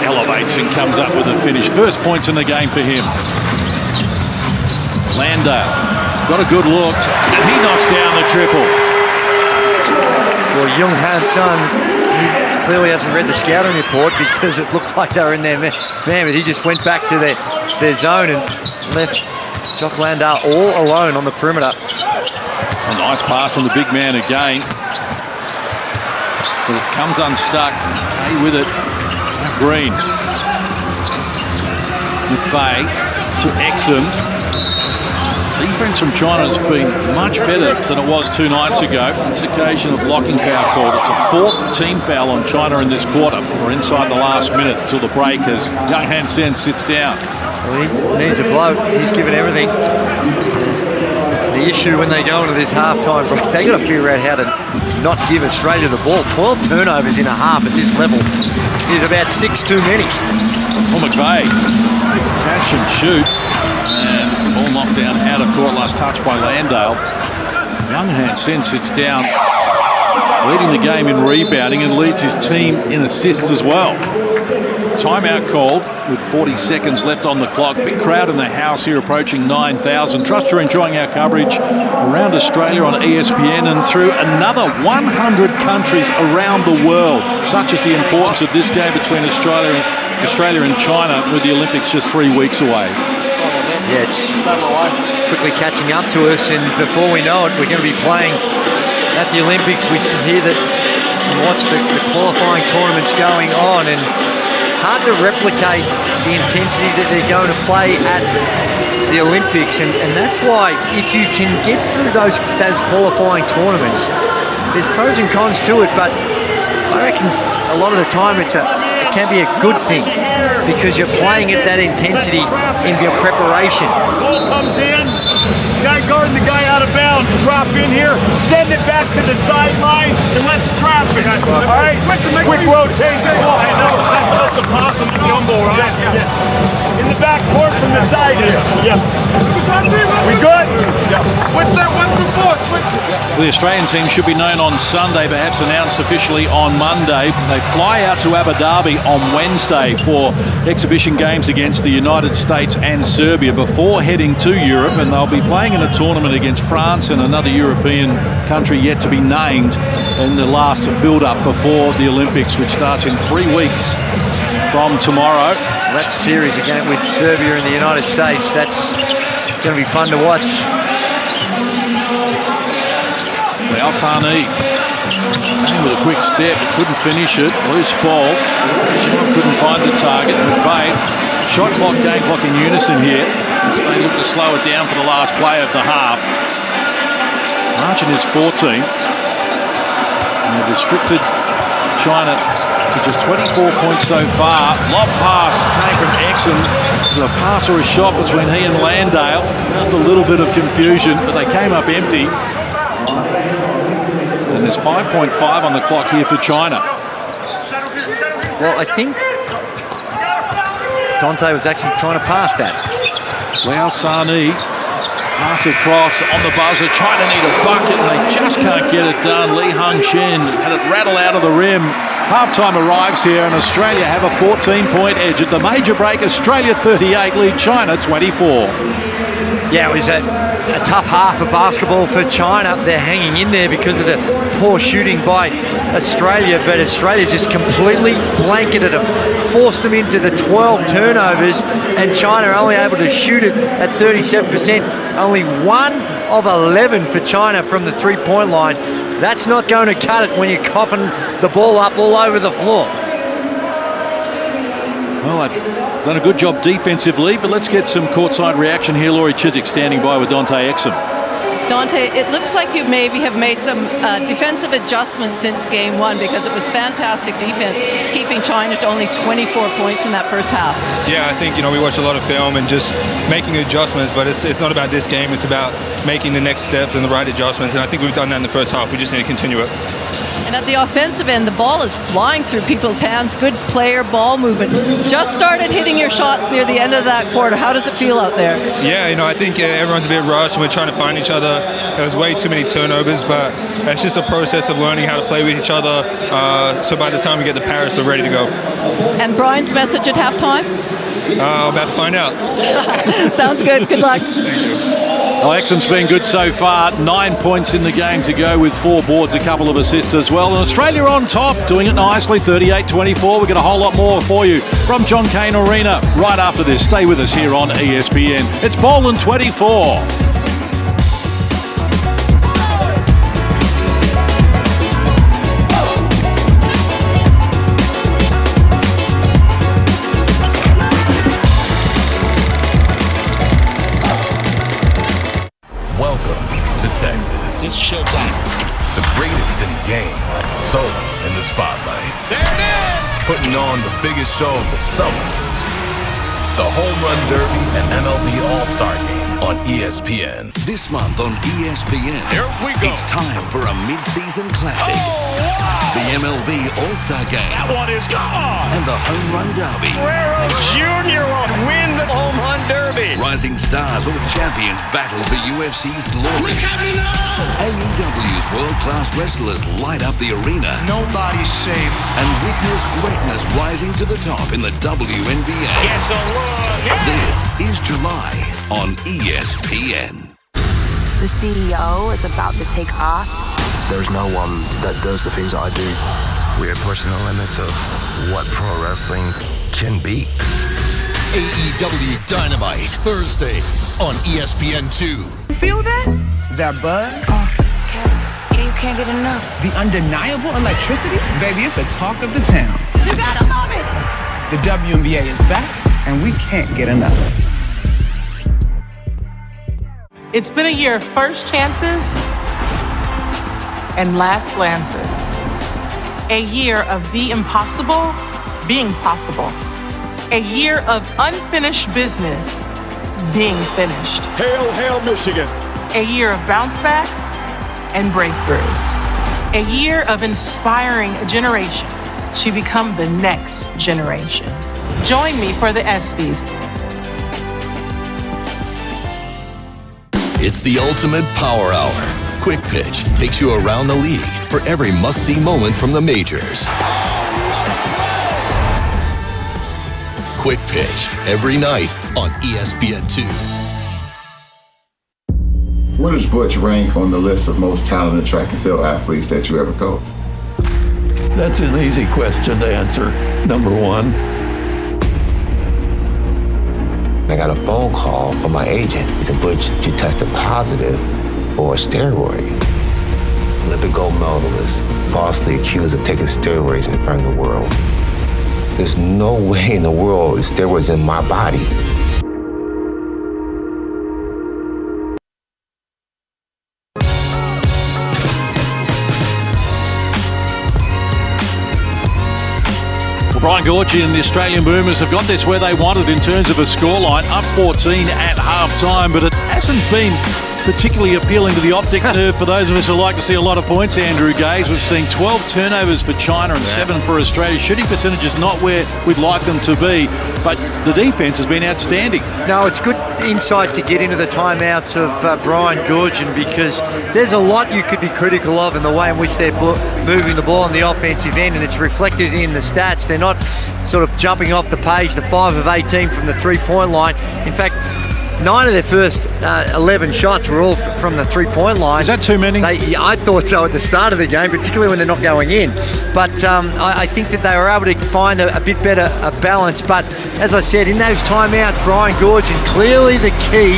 elevates and comes up with a finish. First points in the game for him. Landale got a good look, and he knocks down the triple.
Well, Young Han Sun, he clearly hasn't read the scouting report because it looked like they were in their man, but he just went back to their zone and left Jock Landale all alone on the perimeter.
A nice pass from the big man again. But it comes unstuck. Hey with it. Green. McVeigh to Exum. Defense from China has been much better than it was 2 nights ago. This occasion of blocking foul called. It's a 4th team foul on China in this quarter. We're inside the last minute until the break as Young Han Sen sits down.
Well, he needs a blow. He's given everything. The issue when they go into this halftime break, they got to figure out how to not give Australia the ball. 12 turnovers in a half at this level is about 6 too many.
Well, McVeigh, catch and shoot. And the ball knocked down out of court, last touch by Landale. Young Han Sen sits down, leading the game in rebounding and leads his team in assists as well. Timeout called with 40 seconds left on the clock. Big crowd in the house here, approaching 9,000. Trust you're enjoying our coverage around Australia on ESPN and through another 100 countries around the world. Such is the importance of this game between Australia and China, with the Olympics just 3 weeks away.
Yeah, it's quickly catching up to us, and before we know it, we're going to be playing at the Olympics. We hear that and watch the qualifying tournaments going on, and hard to replicate the intensity that they're going to play at the Olympics, and that's why if you can get through those qualifying tournaments, there's pros and cons to it, but I reckon a lot of the time it can be a good thing because you're playing at that intensity in your preparation.
Ball comes in, guy guarding the guy out of bounds, drop in here, send it back to the sideline, and let's trap it. All right, quick rotation. I know, that's the possum jumbo, right? Yeah. In the back court from the side here. Yeah. We good? Yeah. What's that 1 through 4?
The Australian team should be known on Sunday, perhaps announced officially on Monday. They fly out to Abu Dhabi on Wednesday for exhibition games against the United States and Serbia before heading to Europe, and they'll be playing in a tournament against France and another European country yet to be named in the last build-up before the Olympics, which starts in 3 weeks from tomorrow.
That series again with Serbia and the United States, that's going to be fun to watch.
Alsani with a quick step, couldn't finish it. Loose ball, couldn't find the target. McVeigh, shot clock, game clock in unison here. They look to slow it down for the last play of the half. Margin is 14. And they've restricted China to just 24 points so far. Lob pass came from Exum. A pass or a shot between he and Landale. Just a little bit of confusion, but they came up empty. And there's 5.5 on the clock here for China.
Well, I think Dante was actually trying to pass that.
Lao Sani, pass across on the buzzer. China need a bucket and they just can't get it done. Li Hung Chen had it rattle out of the rim. Halftime arrives here and Australia have a 14-point edge. At the major break, Australia 38, lead China 24.
Yeah, it was a tough half of basketball for China. They're hanging in there because of the poor shooting by Australia, but Australia just completely blanketed them, forced them into the 12 turnovers, and China are only able to shoot it at 37%. Only 1 of 11 for China from the three-point line. That's not going to cut it when you're coughing the ball up all over the floor.
Well, they've done a good job defensively, but let's get some courtside reaction here. Laurie Chiswick standing by with Dante Exum.
Dante, it looks like you maybe have made some defensive adjustments since game one, because it was fantastic defense, keeping China to only 24 points in that first half.
Yeah, I think, we watch a lot of film and just making adjustments, but it's not about this game. It's about making the next steps and the right adjustments, and I think we've done that in the first half. We just need to continue it.
And at the offensive end, the ball is flying through people's hands. Good player ball movement. Just started hitting your shots near the end of that quarter. How does it feel out there?
Yeah, I think everyone's a bit rushed and we're trying to find each other. There was way too many turnovers, but it's just a process of learning how to play with each other. So by the time we get to Paris, we're ready to go.
And Brian's message at halftime?
About to find out.
Sounds good. Good luck.
Thank you.
Well, Exon's been good so far. 9 points in the game to go with 4 boards, a couple of assists as well. And Australia on top, doing it nicely, 38-24. We've got a whole lot more for you from John Kane Arena right after this. Stay with us here on ESPN. It's Poland 24.
Texas.
It's showtime.
The greatest in the game, so in the spotlight.
There it is!
Putting on the biggest show of the summer. The Home Run Derby and MLB All-Star Game on ESPN.
This month on ESPN,
here we go.
It's time for a mid-season classic.
Oh, wow.
The MLB All-Star Game.
That one is gone.
And the Home Run Derby.
Guerrero Jr. will win the Home Run Derby.
Rising stars or champions battle for UFC's glory. AEW's world-class wrestlers light up the arena.
Nobody's safe.
And witness greatness rising to the top in the WNBA.
It's a look.
This is July on ESPN.
The CEO is about to take off.
There's no one that does the things I do. We are pushing the limits of what pro wrestling can be.
AEW Dynamite, Thursdays on ESPN2.
Feel that? That buzz?
Yeah, you can't get enough.
The undeniable electricity? Baby, it's the talk of the town.
You gotta love it!
The WNBA is back, and we can't get enough.
It's been a year of first chances and last glances. A year of the impossible being possible. A year of unfinished business being finished.
Hail, hail, Michigan.
A year of bounce backs and breakthroughs. A year of inspiring a generation to become the next generation. Join me for the ESPYs.
It's the ultimate power hour. Quick Pitch takes you around the league for every must-see moment from the majors. Quick Pitch, every night on ESPN2.
Where does Butch rank on the list of most talented track and field athletes that you ever coached?
That's an easy question to answer. Number 1.
I got a phone call from my agent. He said, Butch, you tested positive for a steroid. Olympic gold medalist, falsely accused of taking steroids in front of the world. There's no way in the world steroids in my body.
Brian Gorgie and the Australian Boomers have got this where they wanted in terms of a scoreline, up 14 at half-time, but it hasn't been particularly appealing to the optic nerve for those of us who like to see a lot of points. Andrew Gaze was seeing 12 turnovers for China and 7 for Australia. Shooting percentage is not where we'd like them to be, but the defence has been outstanding.
No, it's good insight to get into the timeouts of Brian Goorjian, because there's a lot you could be critical of in the way in which they're moving the ball on the offensive end, and it's reflected in the stats. They're not sort of jumping off the page, the 5 of 18 from the three-point line. In fact, 9 of their first 11 shots were all from the three-point line.
Is that too many?
I thought so at the start of the game, particularly when they're not going in. But I think that they were able to find a bit better balance. But as I said, in those timeouts, Brian Goorjian, clearly the key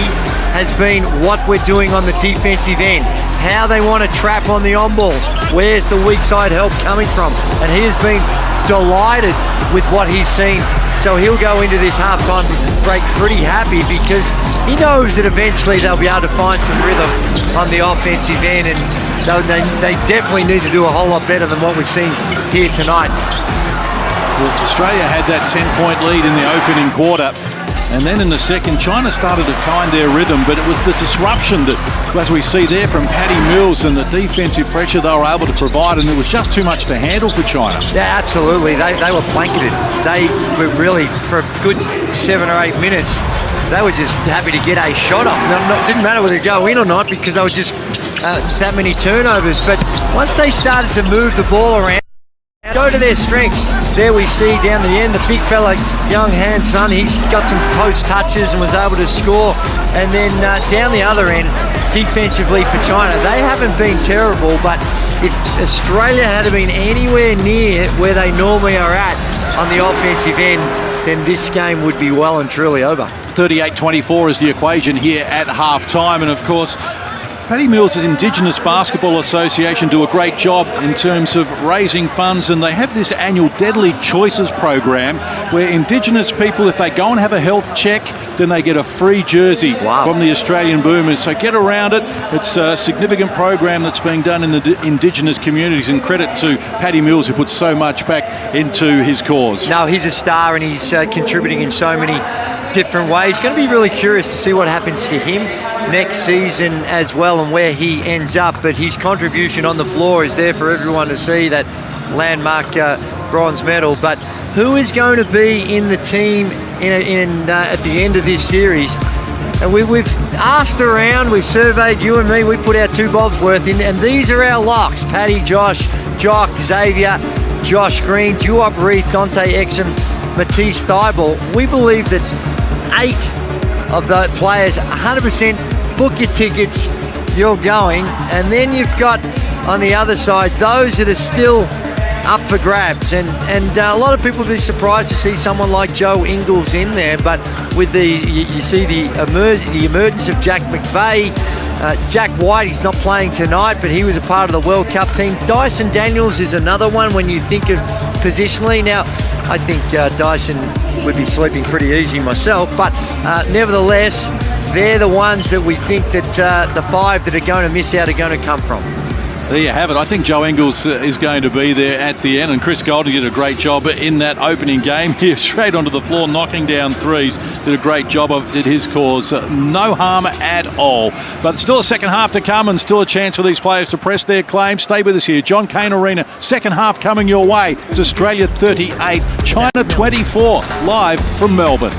has been what we're doing on the defensive end, how they want to trap on the on-balls, where's the weak side help coming from. And he has been delighted with what he's seen So he'll go into this halftime break pretty happy because he knows that eventually they'll be able to find some rhythm on the offensive end, and they definitely need to do a whole lot better than what we've seen here tonight.
Well, Australia had that 10-point lead in the opening quarter, and then in the second, China started to find their rhythm, but it was the disruption that, as we see there from Patty Mills, and the defensive pressure they were able to provide, and it was just too much to handle for China.
Yeah, absolutely. They were blanketed. They were really, for a good 7 or 8 minutes, they were just happy to get a shot off. It didn't matter whether they go in or not because they were just that many turnovers. But once they started to move the ball around, go to their strengths. There we see down the end, the big fella, young Han Son, he's got some post touches and was able to score. And then down the other end, defensively for China, they haven't been terrible, but if Australia had been anywhere near where they normally are at on the offensive end, then this game would be well and truly over.
38-24 is the equation here at half-time, and of course, Patty Mills' Indigenous Basketball Association do a great job in terms of raising funds, and they have this annual Deadly Choices program where Indigenous people, if they go and have a health check, then they get a free jersey from the Australian Boomers. So get around it. It's a significant program that's being done in the Indigenous communities, and credit to Patty Mills, who puts so much back into his cause.
No, he's a star, and he's contributing in so many different ways. Going to be really curious to see what happens to him next season as well and where he ends up, but his contribution on the floor is there for everyone to see, that landmark bronze medal. But who is going to be in the team at the end of this series? And we've asked around, we've surveyed, you and me, we put our 2 bobs worth in, and these are our locks: Paddy, Josh, Jock, Xavier, Josh Green, Duop Reith, Dante Exum, Matisse Thybulle. We believe that 8 of the players 100% book your tickets, you're going. And then you've got on the other side those that are still up for grabs, and a lot of people will be surprised to see someone like Joe Ingles in there, but with you see the emergence of Jack McVeigh. Jack White, he's not playing tonight, but he was a part of the World Cup team. Dyson Daniels is another one when you think of positionally. Now, I think Dyson would be sleeping pretty easy myself, but nevertheless, they're the ones that we think that the 5 that are going to miss out are going to come from.
There you have it. I think Joe Ingles is going to be there at the end, and Chris Golding did a great job in that opening game here, straight onto the floor, knocking down threes. Did a great job did his cause. No harm at all. But still a second half to come, and still a chance for these players to press their claim. Stay with us here. John Kane Arena, second half coming your way. It's Australia 38, China 24, live from Melbourne.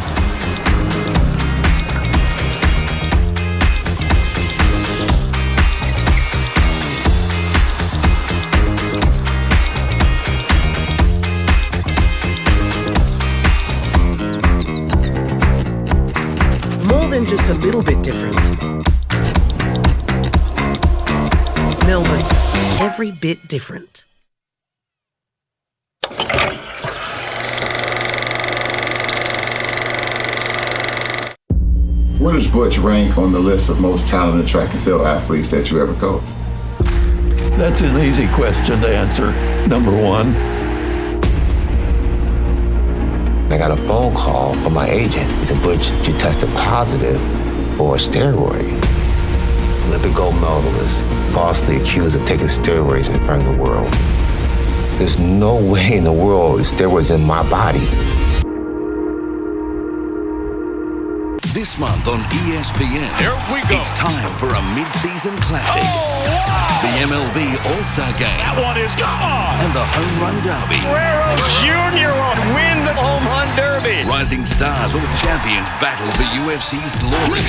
Just a little bit different. Melbourne, every bit different.
Where does Butch rank on the list of most talented track and field athletes that you ever coached?
That's an easy question to answer. Number 1.
I got a phone call from my agent. He said, Butch, you tested positive for a steroid. Olympic gold medalist, falsely accused of taking steroids in front of the world. There's no way in the world steroids in my body.
This month on ESPN,
here we go.
It's time for a mid-season classic.
Oh, wow.
The MLB All-Star Game.
That one is gone.
And the Home Run Derby.
Guerrero Jr. will win the Home Run Derby.
Rising stars or champions battle for UFC's glory.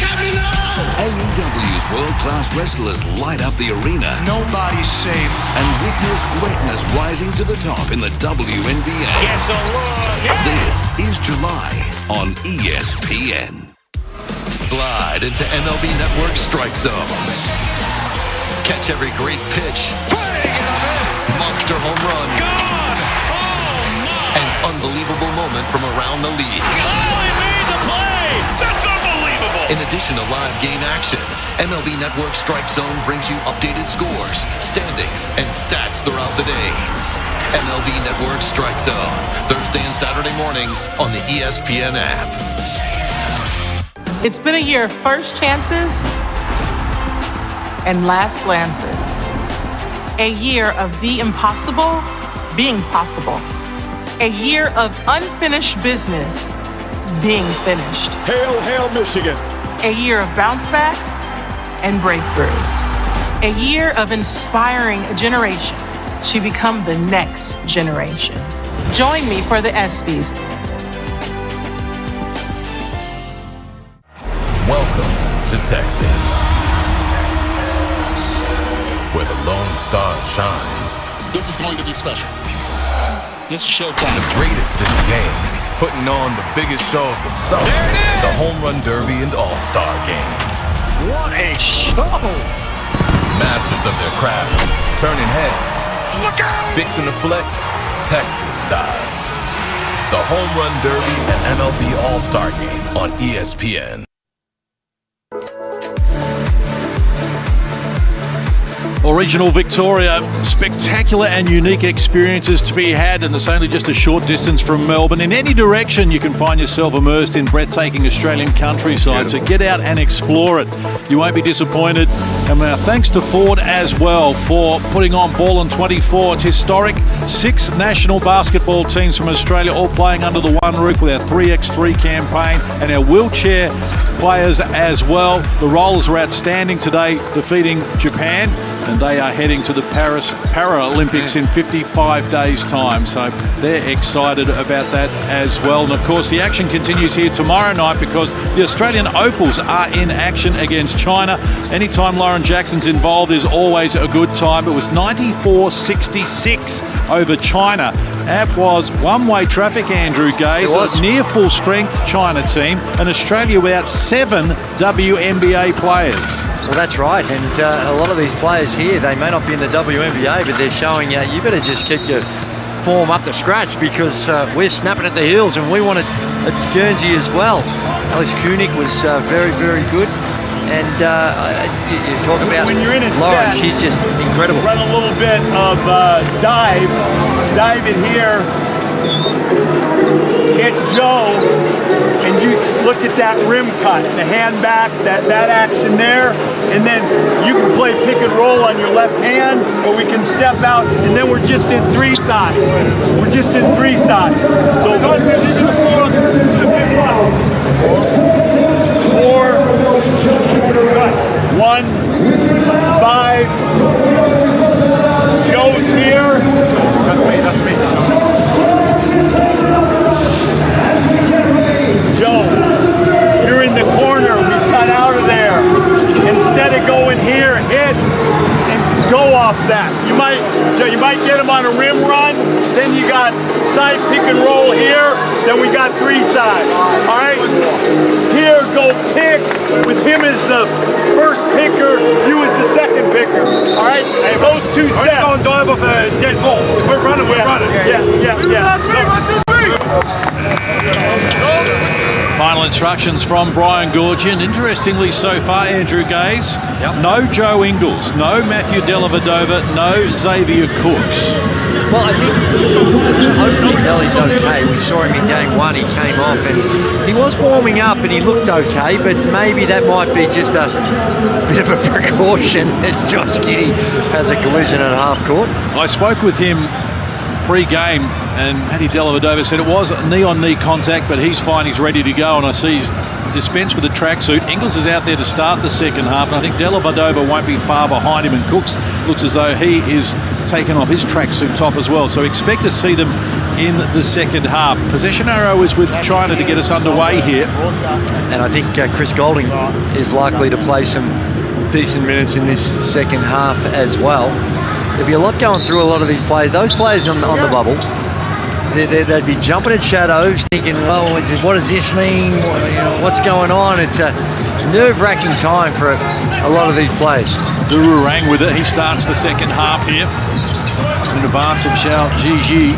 AEW's world-class wrestlers light up the arena.
Nobody's safe.
And witness greatness rising to the top in the WNBA.
Gets a look. Yeah.
This is July on ESPN. Slide into MLB Network Strike Zone. Catch every great pitch. Monster home run.
Gone. Oh, my.
An unbelievable moment from around the league.
Oh, he made the play. That's unbelievable.
In addition to live game action, MLB Network Strike Zone brings you updated scores, standings, and stats throughout the day. MLB Network Strike Zone, Thursday and Saturday mornings on the ESPN app.
It's been a year of first chances and last glances. A year of the impossible being possible. A year of unfinished business being finished.
Hail, hail, Michigan.
A year of bounce backs and breakthroughs. A year of inspiring a generation to become the next generation. Join me for the ESPYs.
Welcome to Texas, where the Lone Star shines.
This is going to be special. This is showtime.
The greatest in the game, putting on the biggest show of the summer. The Home Run Derby and All-Star Game.
What a show!
Masters of their craft, turning heads. Look out! Fixing the flex, Texas style. The Home Run Derby and MLB All-Star Game on ESPN.
Well, regional Victoria, spectacular and unique experiences to be had, and it's only just a short distance from Melbourne. In any direction, you can find yourself immersed in breathtaking Australian countryside, so get out and explore it. You won't be disappointed. And thanks to Ford as well for putting on Ball in 24. It's historic. 6 national basketball teams from Australia all playing under the one roof with our 3x3 campaign and our wheelchair players as well. The Rollers were outstanding today, defeating Japan, and they are heading to the Paris Paralympics in 55 days' time. So they're excited about that as well. And of course, the action continues here tomorrow night because the Australian Opals are in action against China. Anytime Lauren Jackson's involved is always a good time. It was 94-66 over China. That was one-way traffic, Andrew Gaze. It was near full-strength China team, and Australia without 7 WNBA players.
Well, that's right, and a lot of these players here, they may not be in the WNBA, but they're showing you better just keep your form up to scratch because we're snapping at the heels, and we want it at Guernsey as well. Alice Koenig was very, very good. And you talk about
when you're in a
Lauren,
set,
she's just incredible.
Run a little bit of dive in here, hit Joe, and you look at that rim cut, the hand back, that action there, and then you can play pick and roll on your left hand, or we can step out, and then we're just in 3 sides. We're just in 3 sides. So 4, 1, 5. Joe's here. That's me. Joe, you're in the corner. We cut out of there. Instead of going here, hit and go off that. You might get him on a rim run. Then you got side pick and roll here. Then we got 3 sides. All right. Here, go pick with him as the first picker, you as the second picker. All right. Hey, those 2 steps. We're going dive off a dead ball. We're running. Yeah.
Final instructions from Brian Gourjian. Interestingly so far, Andrew Gaze, no Joe Ingles, no Matthew Dellavedova, no Xavier Cooks.
Well, I think hopefully Delly's okay. We saw him in game 1, he came off and he was warming up and he looked okay, but maybe that might be just a bit of a precaution as Josh Giddey has a collision at half court.
I spoke with him pre-game and Matty Dellavedova said it was knee-on-knee contact, but he's fine, he's ready to go, and I see he's dispensed with the tracksuit. Ingles is out there to start the second half, and I think Dellavedova won't be far behind him, and Cooks looks as though he is taking off his tracksuit top as well, so expect to see them in the second half. Possession arrow is with China to get us underway here.
And I think Chris Golding is likely to play some decent minutes in this second half as well. There'll be a lot going through a lot of these players. Those players on the bubble, they'd be jumping at shadows, thinking, "Oh, what does this mean? What's going on?" It's a nerve-wracking time for a lot of these players.
Duru Rang with it. He starts the second half here in advance of Xiao Jiji.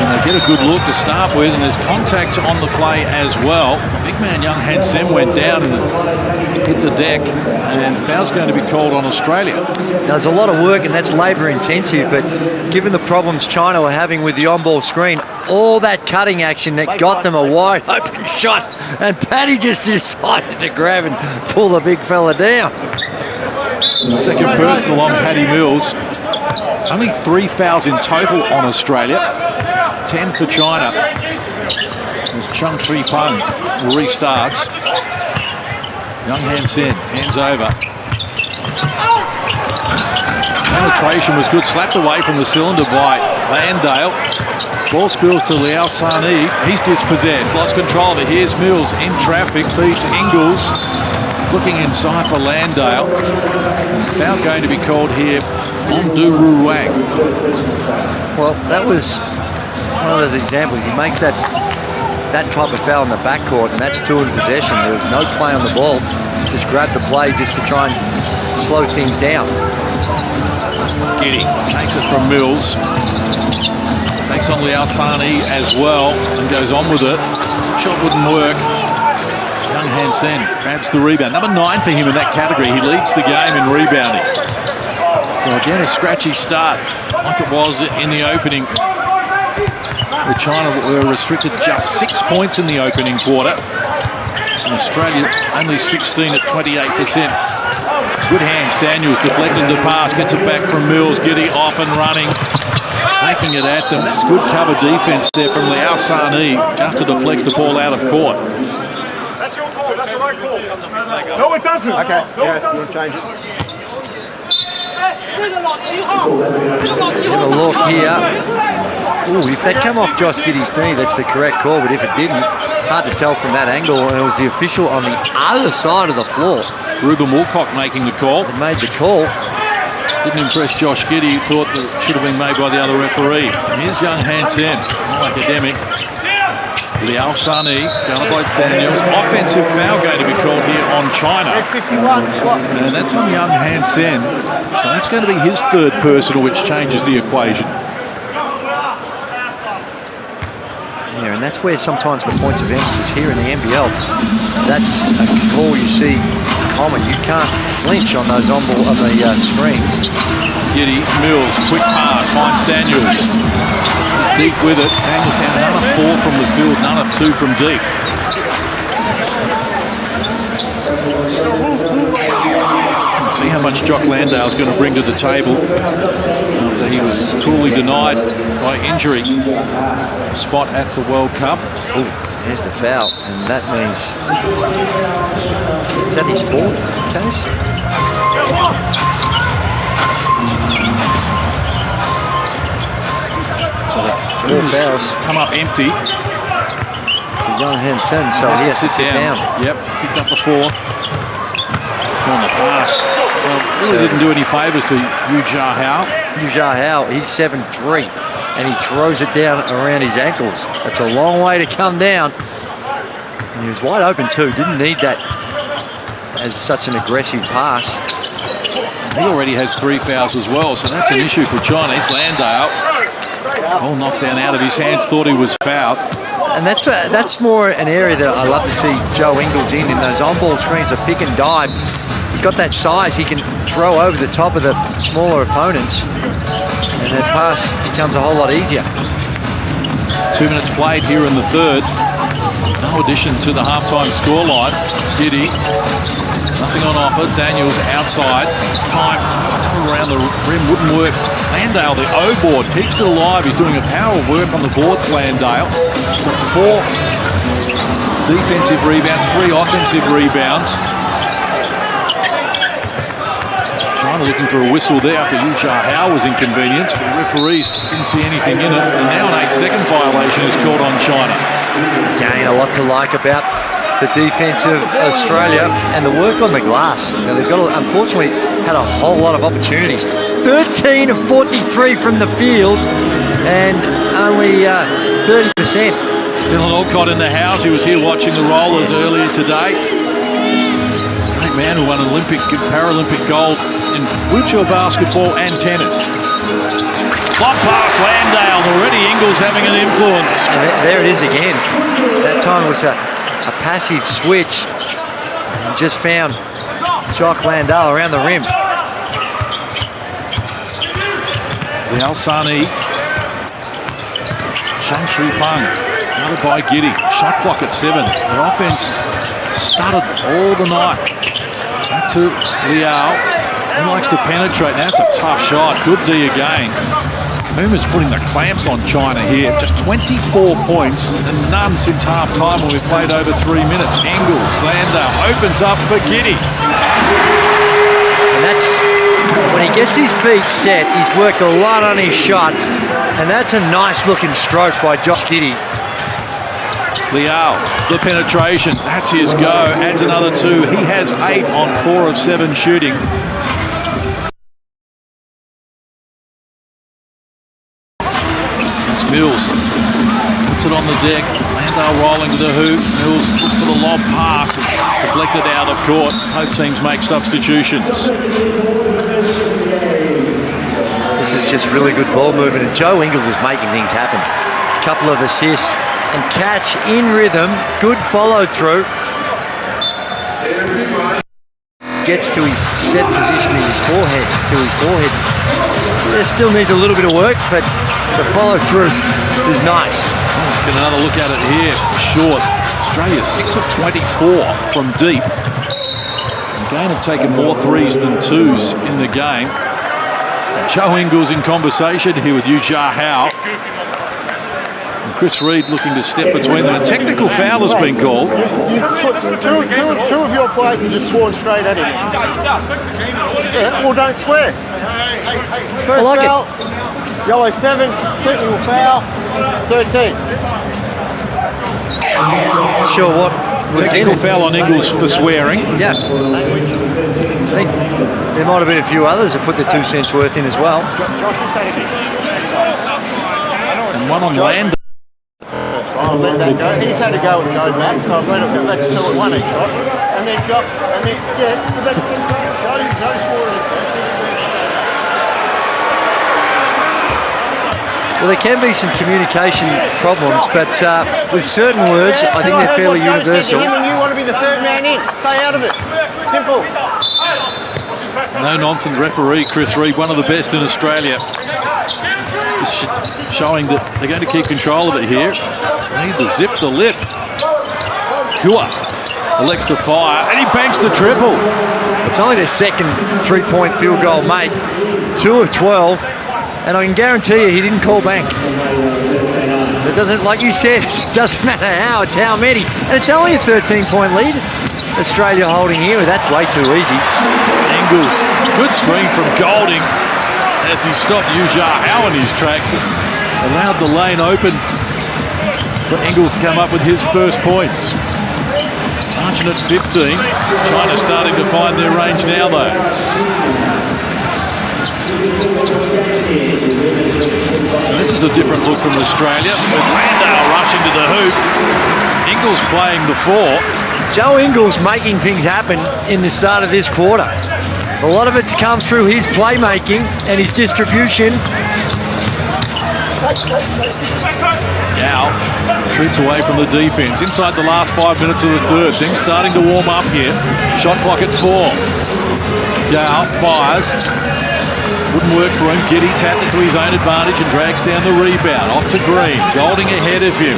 And get a good look to start with, and there's contact on the play as well. Big man Young Han Sen went down and hit the deck, and foul's going to be called on Australia.
Now, there's a lot of work, and that's labour intensive, but given the problems China were having with the on-ball screen, all that cutting action that got them a wide open shot, and Paddy just decided to grab and pull the big fella down.
Second personal on Paddy Mills. Only 3 fouls in total on Australia, 10 for China. As Chung Tri Pung restarts. Young Han Sen hands over. Penetration was good, slapped away from the cylinder by Landale. Ball spills to Liao Sani. He's dispossessed, lost control of it. Here's Mills in traffic, beats Ingles. Looking inside for Landale. Foul going to be called here on Du Ruang.
Well, that was one of those examples. He makes that type of foul in the backcourt, and that's 2 in possession. There was no play on the ball. Just grabbed the play just to try and slow things down.
Giddy takes it from Mills. Takes on Liao Sani as well and goes on with it. Shot wouldn't work. Young Han Sen grabs the rebound. Number 9 for him in that category. He leads the game in rebounding. So again, a scratchy start like it was in the opening. Where China were restricted to just 6 points in the opening quarter. And Australia only 16 at 28%. Good hands, Daniels deflecting the pass, gets it back from Mills. Giddy off and running, taking it at them. It's good cover defense there from Liao Sani just to deflect the ball out of court.
That's your call, that's the right call. No, it doesn't. Okay, yeah, you'll change it.
Have a look here. Ooh, if that come off Josh Giddy's knee, that's the correct call, but if it didn't, hard to tell from that angle, and it was the official on the other side of the floor.
Ruben Woolcock making the call.
He made the call.
Didn't impress Josh Giddy, thought that it should have been made by the other referee. Here's Young Han Sen, academic. Liao Sani, going by Daniels. Offensive foul going to be called here on China. And that's on Young Han Sen. So that's going to be his 3rd personal, which changes the equation.
Yeah, and that's where sometimes the points of emphasis here in the NBL, that's a call you see common. You can't flinch on those on-ball of the screens.
Giddy, Mills, quick pass, finds Daniels. He's deep with it. Daniels down none of 4 from the field, none of 2 from deep. See how much Jock Landale's going to bring to the table after he was cruelly denied by injury spot at the World Cup.
Ooh, there's the foul, and that means... Is that his 4th, Case? So the 4 fouls
come up empty.
For Young Han Sen, so he has to sit down.
Yep, picked up the 4th. On the pass. Well, really didn't do any favours to Yu Jia Hao.
Yu Jia Hao, he's 7'3", and he throws it down around his ankles. That's a long way to come down. And he was wide open too, didn't need that as such an aggressive pass.
He already has 3 fouls as well, so that's an issue for Chinese. Landale, all knocked down out of his hands, thought he was fouled.
And that's more an area that I love to see Joe Ingles in those on-ball screens of pick and dive. He's got that size, he can throw over the top of the smaller opponents, and that pass becomes a whole lot easier.
2 minutes played here in the 3rd. No addition to the halftime scoreline. Giddy, nothing on offer. Daniels outside. Time around the rim wouldn't work. Landale, the O board, keeps it alive. He's doing a power of work on the boards, Landale. 4 defensive rebounds, 3 offensive rebounds. China looking for a whistle there after Yu Jia Hao was inconvenienced, but the referees didn't see anything in it. And now an 8-second violation is called on China.
Again, a lot to like about the defense of Australia and the work on the glass. Now, they've got, unfortunately, had a whole lot of opportunities. 13 of 43 from the field and only 30%.
Dylan Alcott in the house. He was here watching the Rollers earlier today. Great man who won Olympic, Paralympic gold in wheelchair basketball and tennis. Lob past Landale. Already Ingles having an influence.
And there it is again. That time was a passive switch. And just found Jock Landale around the rim.
The Al-Sani. Shang Shui Fang. Another by Giddy. Shot clock at 7. The offense started all the night. Back to Liao. He likes to penetrate. Now it's a tough shot. Good D again. Moomer's putting the clamps on China here. Just 24 points and none since half-time when we've played over 3 minutes. Ingles, Landale opens up for Giddy.
And that's, when he gets his feet set, he's worked a lot on his shot. And that's a nice-looking stroke by Josh Giddy.
Liao, the penetration. That's his go. Adds another 2. He has 8 on 4 of 7 shooting. Mills puts it on the deck. Landale rolling to the hoop. Mills looks for the lob pass. It's deflected out of court. Both teams make substitutions.
This is just really good ball movement, and Joe Ingles is making things happen. Couple of assists and catch in rhythm. Good follow through. Gets to his set position in his forehead, to his forehead. There still needs a little bit of work, but the follow through is nice.
Get another look at it here. Short. Australia 6 of 24 from deep. Kane have taken more threes than twos in the game. Joe Ingles in conversation here with Yu Jia Hao. And Chris Reid looking to step between them. A technical foul has been called.
Two of your players have just sworn straight at him. Yeah, well, don't swear. First foul, yellow 7, technical foul, 13.
Sure what was
technical foul on Ingles for swearing.
Yeah. I think there might have been a few others that put the 2 cents worth in as well.
And one on Landale.
I'll let that go. He's had a go at Joe Mack, so I've let him go. That's 2 at 1 each, right? And then Joe, and then, yeah, but that's Joe swore at him first.
Well, there can be some communication problems, but with certain words, I think they're fairly universal.
Him and you want to be the third man in. Stay out of it. Simple.
No nonsense referee Chris Reid, one of the best in Australia. Just showing that they're going to keep control of it here. They need to zip the lip. Kua elects to fire, and he banks the triple.
It's only their second 3-point field goal make, 2 of 12. And I can guarantee you he didn't call bank. It doesn't, like you said, it doesn't matter how, it's how many. And it's only a 13-point lead. Australia holding here, that's way too easy.
Ingles, good screen from Golding as he stopped Yu Jia Hao in his tracks. Allowed the lane open for Ingles to come up with his first points. Margin at 15. China starting to find their range now though. This is a different look from Australia with Landale rushing to the hoop. Ingles playing the 4.
Joe Ingles making things happen in the start of this quarter. A lot of it's come through his playmaking and his distribution.
Yao shoots away from the defense inside the last 5 minutes of the third. Things starting to warm up here. Shot clock at 4. Yao fires. Wouldn't work for him. Giddy tapped it to his own advantage and drags down the rebound. Off to Green. Golding ahead of him.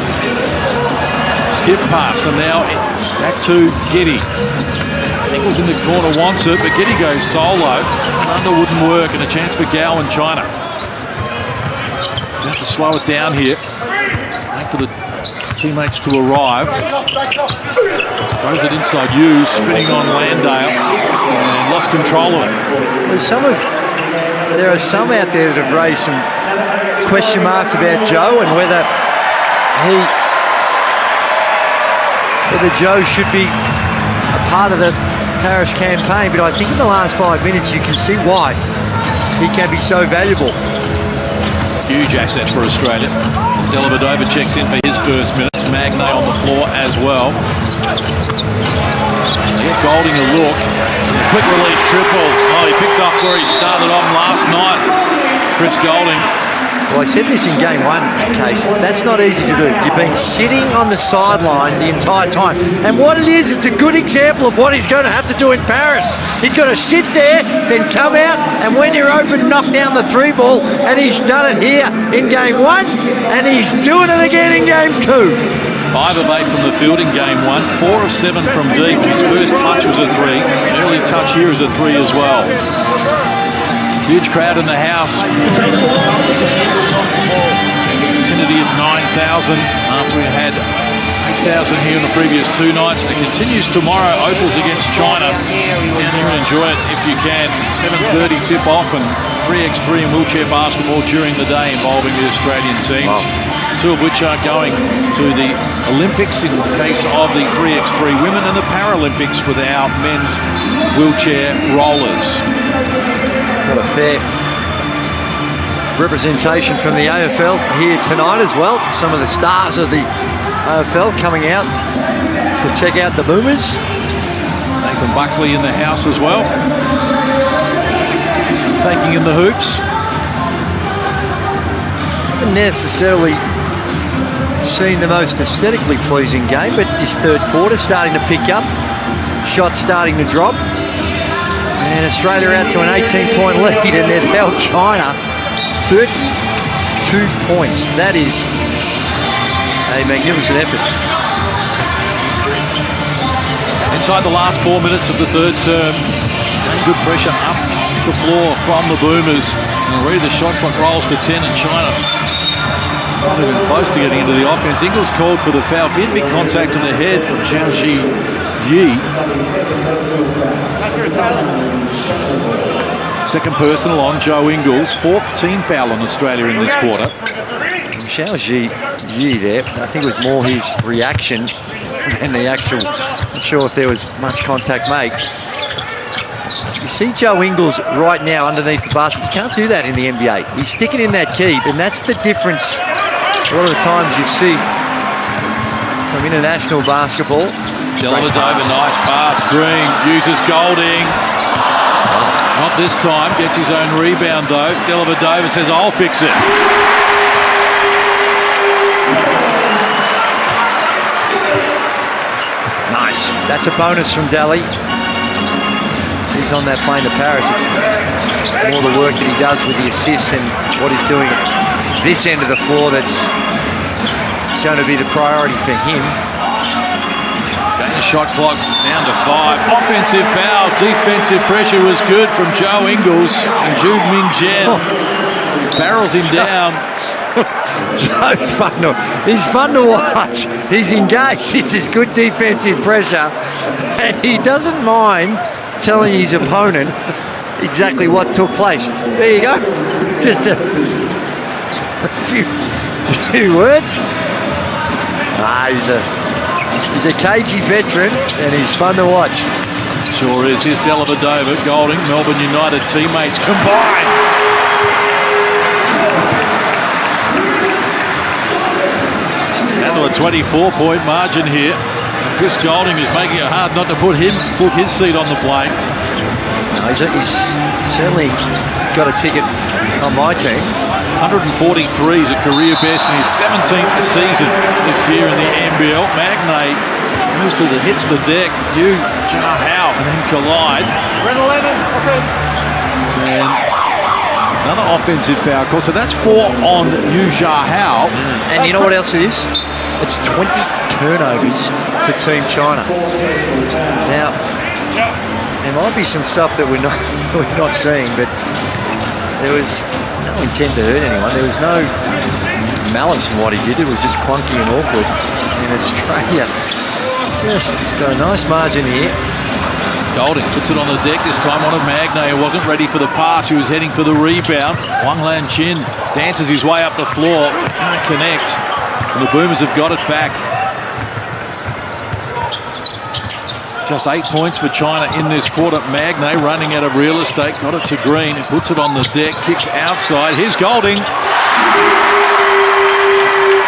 Skip pass, and now back to Giddy. Ingles in the corner wants it, but Giddy goes solo. Under wouldn't work, and a chance for Gao and China. Have to slow it down here. Wait for the teammates to arrive. Throws it inside Hughes, spinning on Landale, and lost control of it.
There are some out there that have raised some question marks about Joe and whether Joe should be a part of the Paris campaign. But I think in the last 5 minutes you can see why he can be so valuable.
Huge asset for Australia. Dellavedova checks in for his first minutes. Magne on the floor as well. They get Golding a look. A quick release triple. Oh, he picked up where he started on last night. Chris Golding
Well, I said this in game one, Case. That's not easy to do. You've been sitting on the sideline the entire time. And what it is, it's a good example of what he's going to have to do in Paris. He's got to sit there, then come out, and when you're open, knock down the 3 ball. And he's done it here in game one, and he's doing it again in game 2.
5 of 8 from the field in game 1, 4 of 7 from deep. His first touch was a 3. Early touch here is a 3 as well. Huge crowd in the house. Vicinity of 9,000 after we had 8,000 here in the previous 2 nights. It continues tomorrow. Opals against China. Get down here and enjoy it if you can. 7:30 tip-off and 3x3 and wheelchair basketball during the day involving the Australian teams. Wow. 2 of which are going to the Olympics in the case of the 3x3 women and the Paralympics with our men's wheelchair rollers.
What a fair representation from the AFL here tonight as well. Some of the stars of the AFL coming out to check out the Boomers.
Nathan Buckley in the house as well. Taking in the hoops.
Haven't necessarily seen the most aesthetically pleasing game, but this third quarter starting to pick up. Shots starting to drop. And Australia out to an 18-point lead, and they've held China 32 points. That is a magnificent effort.
Inside the last 4 minutes of the third term, good pressure up the floor from the Boomers. And already the shot clock rolls to 10, and China not even close to getting into the offense. Ingles called for the foul. Big contact on the head from Xiaoji Yi. Second personal on Joe Ingles. 4th team foul on Australia in this quarter.
Xiaoji Yi there, I think it was more his reaction than the actual, not sure if there was much contact made. You see Joe Ingles right now underneath the basket. You can't do that in the NBA. He's sticking in that keep, and that's the difference a lot of the times you see from international basketball.
Dellavedova, nice pass. Green uses Golding. Not this time. Gets his own rebound though. Dellavedova says, I'll fix it.
Nice. That's a bonus from Delhi. He's on that plane to Paris. It's more the work that he does with the assists and what he's doing at this end of the floor that's going to be the priority for him.
Danish shot clock down to 5. Offensive foul. Defensive pressure was good from Joe Ingles and Jude Ming-Jen. Barrels him down.
Joe's he's fun to watch. He's engaged. This is good defensive pressure, and he doesn't mind telling his opponent exactly what took place. There you go. Just a few words. He's a cagey veteran, and he's fun to watch.
Sure is. Here's Dellavedova, Golding, Melbourne United teammates combined. Down to a 24-point margin here. Chris Golding is making it hard not to put his seat on the plane.
No, he's certainly got a ticket on my team.
143 is a career best in his 17th season this year in the NBL. Magnay moves to hits the deck. Yu Jia-Hao and then collide.
Red 11, offense.
And another offensive foul call. So that's 4 on Yu Jia-Hao.
And you know what else it is? It's 20 turnovers to Team China. Now, there might be some stuff that we're not seeing, but there was no intent to hurt anyone. There was no malice in what he did. It was just clunky and awkward. And Australia just got a nice margin here.
Golding puts it on the deck this time on a Magnay who wasn't ready for the pass. He was heading for the rebound. Wang Lan Chin dances his way up the floor. Can't connect. And the Boomers have got it back. Just 8 points for China in this quarter. Magnay running out of real estate. Got it to Green. Puts it on the deck. Kicks outside. Here's Golding.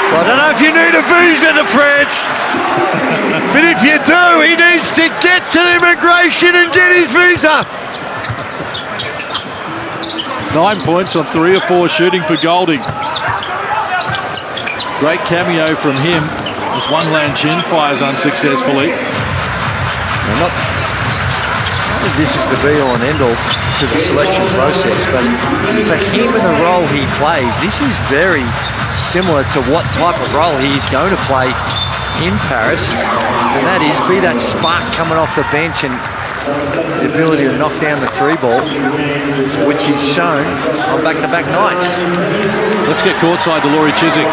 Well, I don't know if you need a visa to France. But if you do, he needs to get to immigration and get his visa.
9 points on 3 or 4 shooting for Golding. Great cameo from him as Wang Lan-chin fires unsuccessfully.
Not that this is the be-all and end-all to the selection process, but for him and the role he plays, this is very similar to what type of role he's going to play in Paris, and that is be that spark coming off the bench and the ability to knock down the three ball, which he's shown on back-to-back nights.
Let's get courtside to Laurie Chiswick.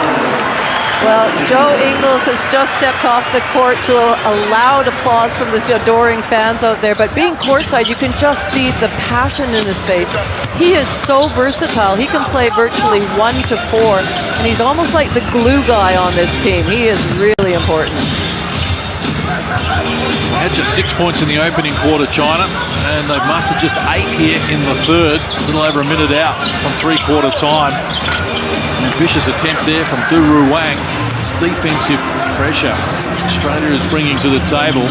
Well, Joe Ingles has just stepped off the court to a loud applause from the adoring fans out there. But being courtside, you can just see the passion in his face. He is so versatile. He can play virtually 1 to 4, and he's almost like the glue guy on this team. He is really important.
Had just 6 points in the opening quarter, China, and they mustered just 8 here in the third, a little over a minute out from three-quarter time. An ambitious attempt there from Duru Wang. It's defensive pressure Australia is bringing to the table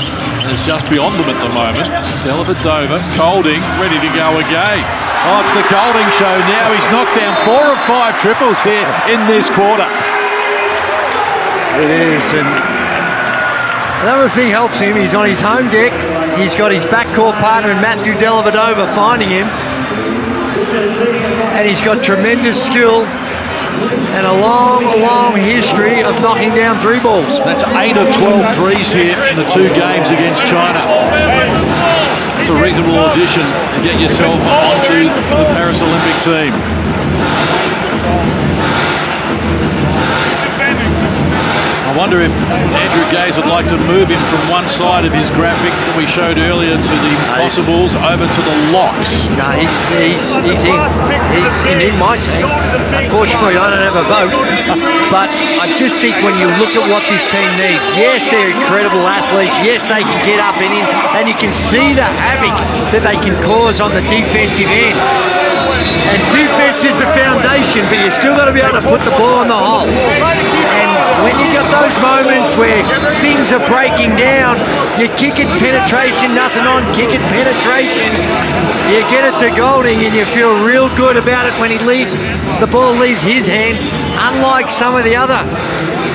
is just beyond them at the moment. Dellavedova, Colding, ready to go again. Oh, it's the Colding show now. He's knocked down 4 of 5 triples here in this quarter.
It is, and another thing helps him. He's on his home deck. He's got his backcourt partner in Matthew Dellavedova finding him, and he's got tremendous skill and a long, long history of knocking down three balls.
That's 8 of 12 threes here in the 2 games against China. That's a reasonable audition to get yourself onto the Paris Olympic team. I wonder if Andrew Gaze would like to move him from one side of his graphic that we showed earlier to the impossibles over to the locks.
No, he's in my team. Unfortunately, I don't have a vote. But I just think when you look at what this team needs, yes, they're incredible athletes. Yes, they can get up and in, and you can see the havoc that they can cause on the defensive end. And defense is the foundation, but you still got to be able to put the ball in the hole. And when you got those moments where things are breaking down, you kick it penetration, nothing on, kick it penetration, you get it to Golding and you feel real good about it when the ball leaves his hand, unlike some of the other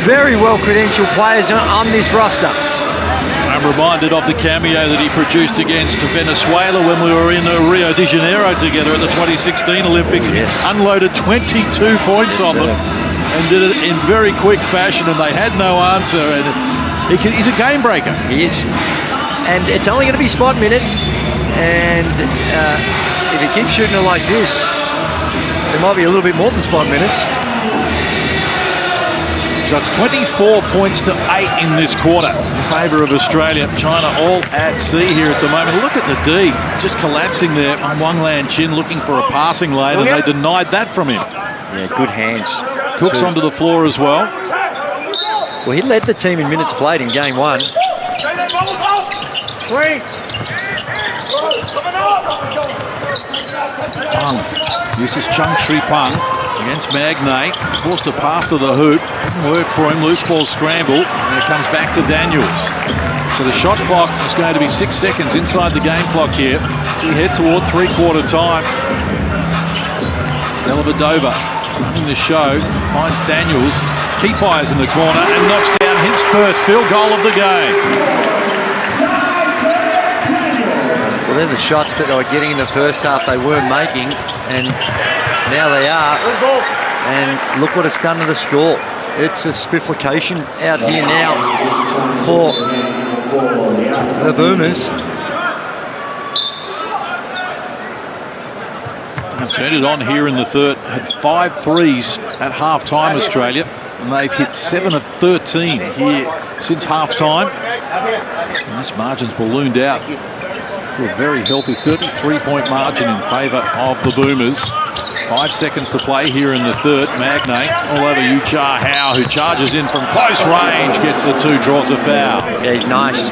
very well-credentialed players on this roster.
I'm reminded of the cameo that he produced against Venezuela when we were in Rio de Janeiro together at the 2016 Olympics. Yes. Unloaded 22 points on them and did it in very quick fashion, and they had no answer. And he's a game breaker.
He is, and it's only going to be spot minutes. And if he keeps shooting it like this, there might be a little bit more than spot minutes.
So it's 24 points to 8 in this quarter in favour of Australia. China all at sea here at the moment. Look at the D, just collapsing there on Wang Lan-chin, looking for a passing lane, and they denied that from him.
Yeah, good hands.
Cooks onto the floor as well.
Well, he led the team in minutes played in game 1.
Pang uses Chung Sri Pang against Magnay, forced a path to the hoop, didn't work for him, loose ball scramble, and it comes back to Daniels. So the shot clock is going to be 6 seconds inside the game clock here. We head toward three-quarter time. Dellavedova running the show, finds Daniels, keep eyes in the corner, and knocks down his first field goal of the game.
Well, they're the shots that they were getting in the first half they weren't making, and now they are. And look what it's done to the score. It's a spifflication out here now for the Boomers.
And turned it on here in the third. Had 5 threes at half-time, Australia. And they've hit 7 of 13 here since half-time. And this margin's ballooned out to a very healthy 33-point margin in favour of the Boomers. 5 seconds to play here in the third. Magnay all over Yu Cha Hao, who charges in from close range, gets the 2, draws a foul.
Yeah, he's nice.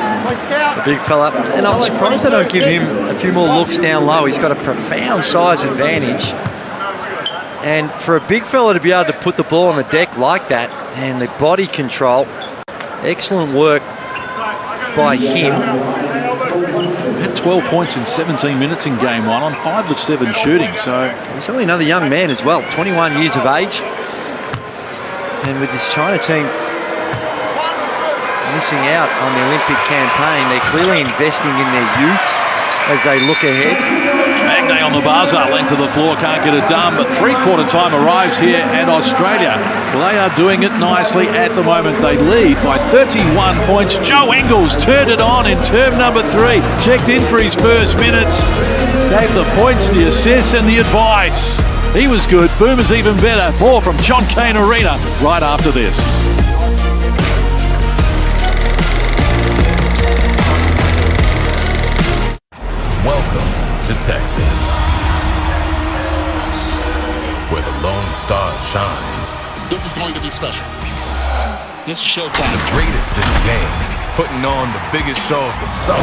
The big fella. And I'm surprised they don't give him a few more looks down low. He's got a profound size advantage. And for a big fella to be able to put the ball on the deck like that, and the body control, excellent work by him.
Had 12 points in 17 minutes in game 1 on 5 of 7 shooting. So
he's only another young man as well, 21 years of age. And with this China team missing out on the Olympic campaign, they're clearly investing in their youth as they look ahead.
Magnay on the buzzer, length of the floor, can't get it done, but three-quarter time arrives here at Australia. Well, they are doing it nicely at the moment. They lead by 31 points. Joe Engels turned it on in term number 3, checked in for his first minutes, gave the points, the assists and the advice. He was good. Boomers even better. More from John Kane Arena right after this.
Welcome to Texas, where the Lone Star shines.
This is going to be special. This is showtime.
The greatest in the game, putting on the biggest show of the summer,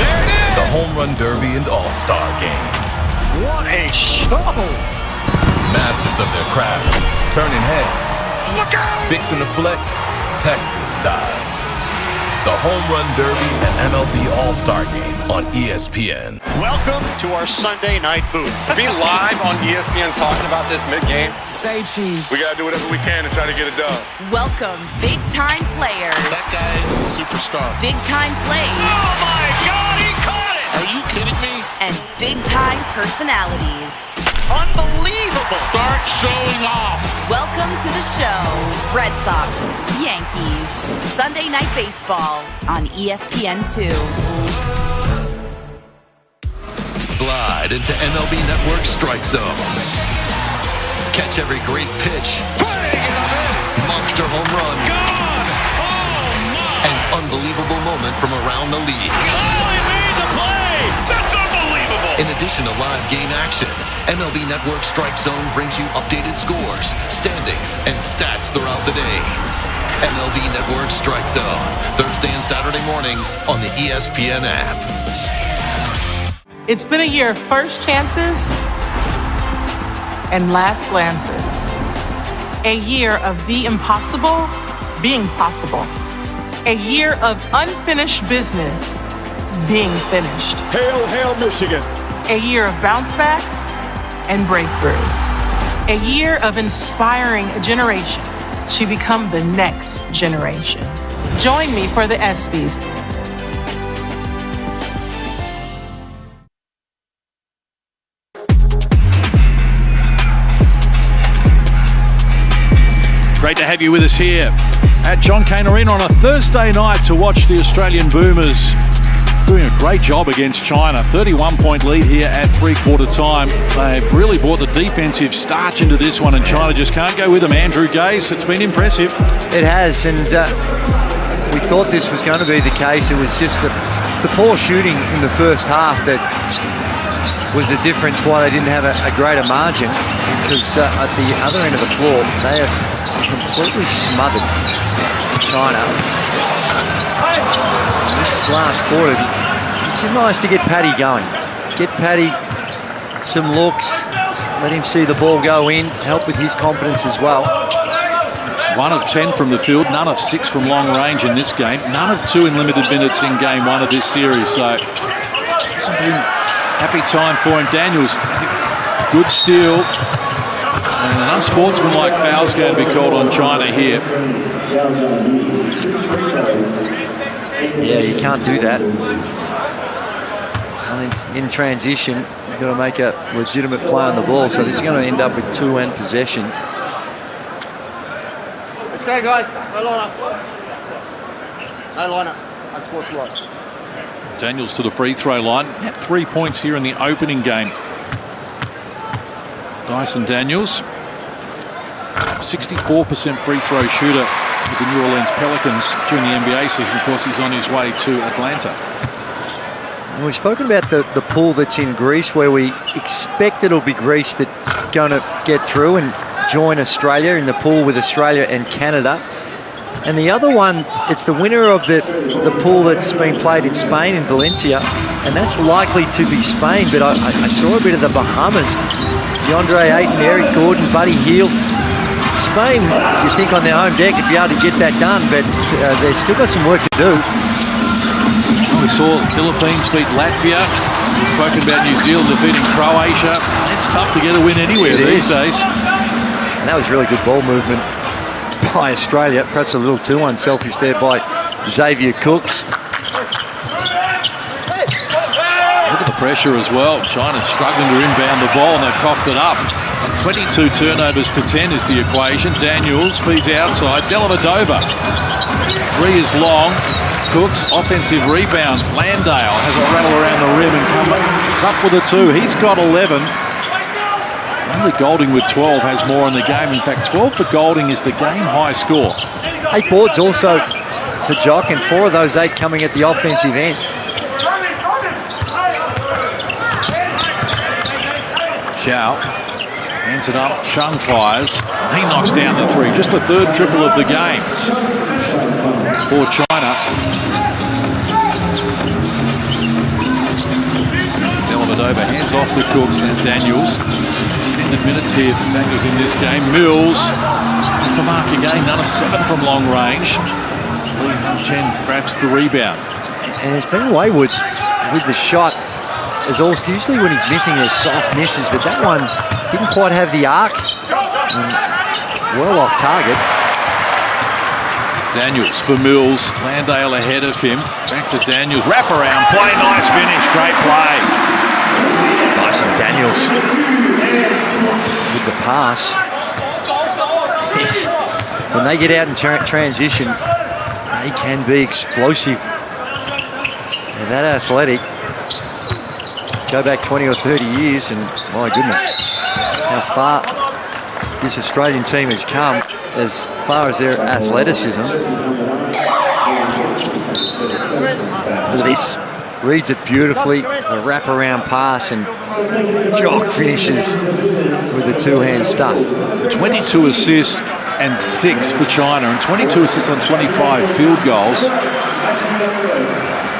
the Home Run Derby and All-Star Game.
What a show!
Masters of their craft, turning heads. Look out! Fixing the flex, Texas style. The Home Run Derby and MLB All-Star Game on ESPN.
Welcome to our Sunday night booth.
To be live on ESPN talking about this mid-game,
Say cheese.
we got to do whatever we can to try to get it done.
Welcome, big-time players.
That guy is a superstar.
Big-time plays.
Oh my God, he caught it!
Are you kidding me?
And big-time personalities.
Unbelievable!
Start showing off.
Welcome to the show. Red Sox, Yankees. Sunday Night Baseball on ESPN2.
Slide into MLB Network Strike Zone. Catch every great pitch. Monster home run.
Gone! Oh, my!
An unbelievable moment from around the league.
Oh, he made the play! That's unbelievable!
In addition to live game action, MLB Network Strike Zone brings you updated scores, standings, and stats throughout the day. MLB Network Strike Zone, Thursday and Saturday mornings on the ESPN app.
It's been a year of first chances and last glances. A year of the impossible being possible. A year of unfinished business being finished.
Hail, hail, Michigan.
A year of bounce backs and breakthroughs. A year of inspiring a generation to become the next generation. Join me for the ESPYs.
Great to have you with us here at John Kane Arena on a Thursday night to watch the Australian Boomers doing a great job against China. 31-point lead here at three-quarter time. They've really brought the defensive starch into this one, and China just can't go with them. Andrew Gaze, it's been impressive.
It has, and we thought this was going to be the case. It was just the poor shooting in the first half that was the difference why they didn't have a greater margin, because at the other end of the floor, they have completely smothered China. This last quarter, it's nice to get Paddy going. Get Paddy some looks, let him see the ball go in, help with his confidence as well.
1 of 10 from the field, none of 6 from long range in this game, none of 2 in limited minutes in game 1 of this series. So it's a happy time for him. Daniels, good steal. And an unsportsmanlike foul's going to be called on China here.
Yeah, you can't do that. I think in transition, you've got to make a legitimate play on the ball. So this is going to end up with 2-end possession.
Let's go, guys. No line up. No line up. Unsportsmanlike.
Daniels to the free throw line. Had 3 points here in the opening game. Dyson Daniels, 64% free throw shooter with the New Orleans Pelicans during the NBA season. Of course, he's on his way to Atlanta.
And we've spoken about the pool that's in Greece, where we expect it'll be Greece that's going to get through and join Australia in the pool with Australia and Canada. And the other one, it's the winner of the pool that's been played in Spain, in Valencia, and that's likely to be Spain. But I saw a bit of the Bahamas. DeAndre Ayton, Eric Gordon, Buddy Hield. Spain, you think on their home deck, would be able to get that done, but they've still got some work to do.
We saw the Philippines beat Latvia. We've spoken about New Zealand defeating Croatia. It's tough to get a win anywhere these days.
And that was really good ball movement. by Australia. Perhaps a little too unselfish there by Xavier Cooks.
Look at the pressure as well. China's struggling to inbound the ball and they've coughed it up. 22 turnovers to 10 is the equation. Daniels feeds outside. Dellavedova. 3 is long. Cooks, offensive rebound. Landale has a rattle around the rim and come up with a 2. He's got 11. Only Golding with 12 has more in the game. In fact, 12 for Golding is the game high score.
8 boards also for Jock, and 4 of those 8 coming at the offensive end.
Chow hands it up. Chung fires. He knocks down the 3. Just the 3rd triple of the game for China. Dellavedova hands off to Cooks and Daniels. Extended minutes here for Daniels in this game. Mills off the mark again. None of 7 from long range. Lee Hung-Chen grabs the rebound.
And it's been wayward with the shot. As also usually when he's missing, there's soft misses, but that one didn't quite have the arc. Well off target.
Daniels for Mills. Landale ahead of him. Back to Daniels. Wrap around play. Nice finish. Great play.
Nice on Daniels with the pass. When they get out in transition, they can be explosive. And that athletic. Go back 20 or 30 years and my goodness, how far this Australian team has come as far as their athleticism. Look at this. Reads it beautifully, the wraparound pass, and Jock finishes with the 2-hand stuff.
22 assists and 6 for China, and 22 assists on 25 field goals.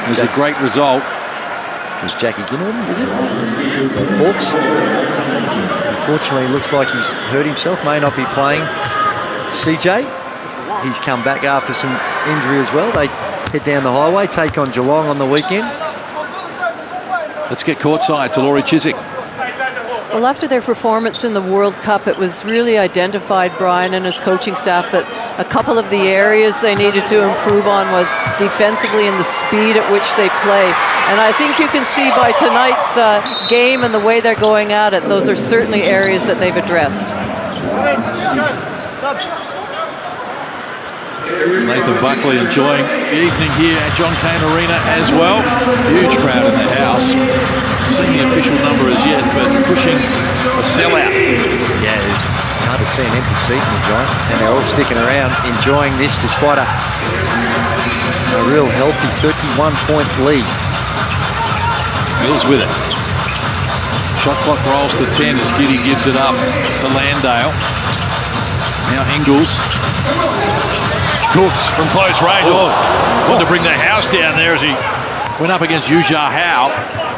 It was a great result.
It was Jackie Ginnivan, is it? Hawks. Unfortunately, looks like he's hurt himself, may not be playing. CJ, he's come back after some injury as well. They head down the highway, take on Geelong on the weekend.
Let's get courtside to Laurie Chiswick.
Well, after their performance in the World Cup, it was really identified, Brian and his coaching staff, that a couple of the areas they needed to improve on was defensively and the speed at which they play. And I think you can see by tonight's game and the way they're going at it, those are certainly areas that they've addressed.
Nathan Buckley enjoying the evening here at John Kane Arena as well. Huge crowd in the house. Seeing the official number as yet, but pushing a sellout.
Yeah, it's hard to see an empty seat in the joint, and they're all sticking around enjoying this despite a real healthy 31-point lead.
Mills with it. Shot clock rolls to 10 as Giddy gives it up to Landale. Now Ingles. Cooks from close range. Wanted to bring the house down there as he went up against Yu Jia Hao.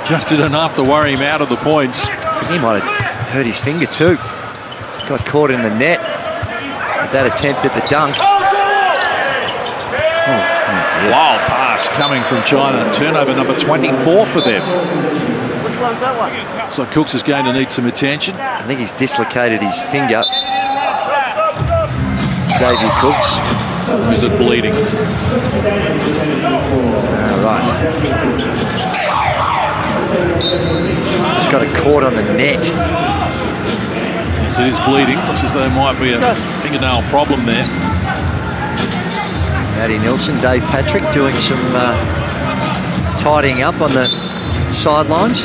Just did enough to worry him out of the points.
He might have hurt his finger too. Got caught in the net with that attempt at the dunk.
Wild pass coming from China. Turnover number 24 for them.
Which one's that one?
So Cooks is going to need some attention.
I think he's dislocated his finger. Xavier Cooks.
Or is it bleeding?
Right. Just got it caught on the net.
Yes, it is bleeding. Looks as though there might be a fingernail problem there.
Matty Nelson, Dave Patrick doing some tidying up on the sidelines.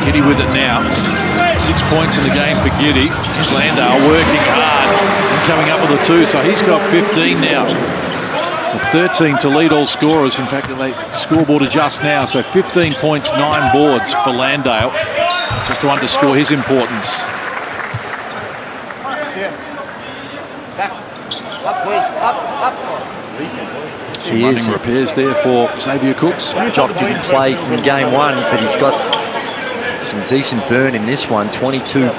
Giddy with it now. 6 points in the game for Giddy. Landale working hard and coming up with a 2, so he's got 15 now. 13 to lead all scorers. In fact, they scoreboard adjust now, so 15 points, 9 boards for Landale, just to underscore his importance.
Up, please. Up.
Some running repairs there for Xavier Cooks.
Jock didn't play in game 1, but he's got some decent burn in this one. 22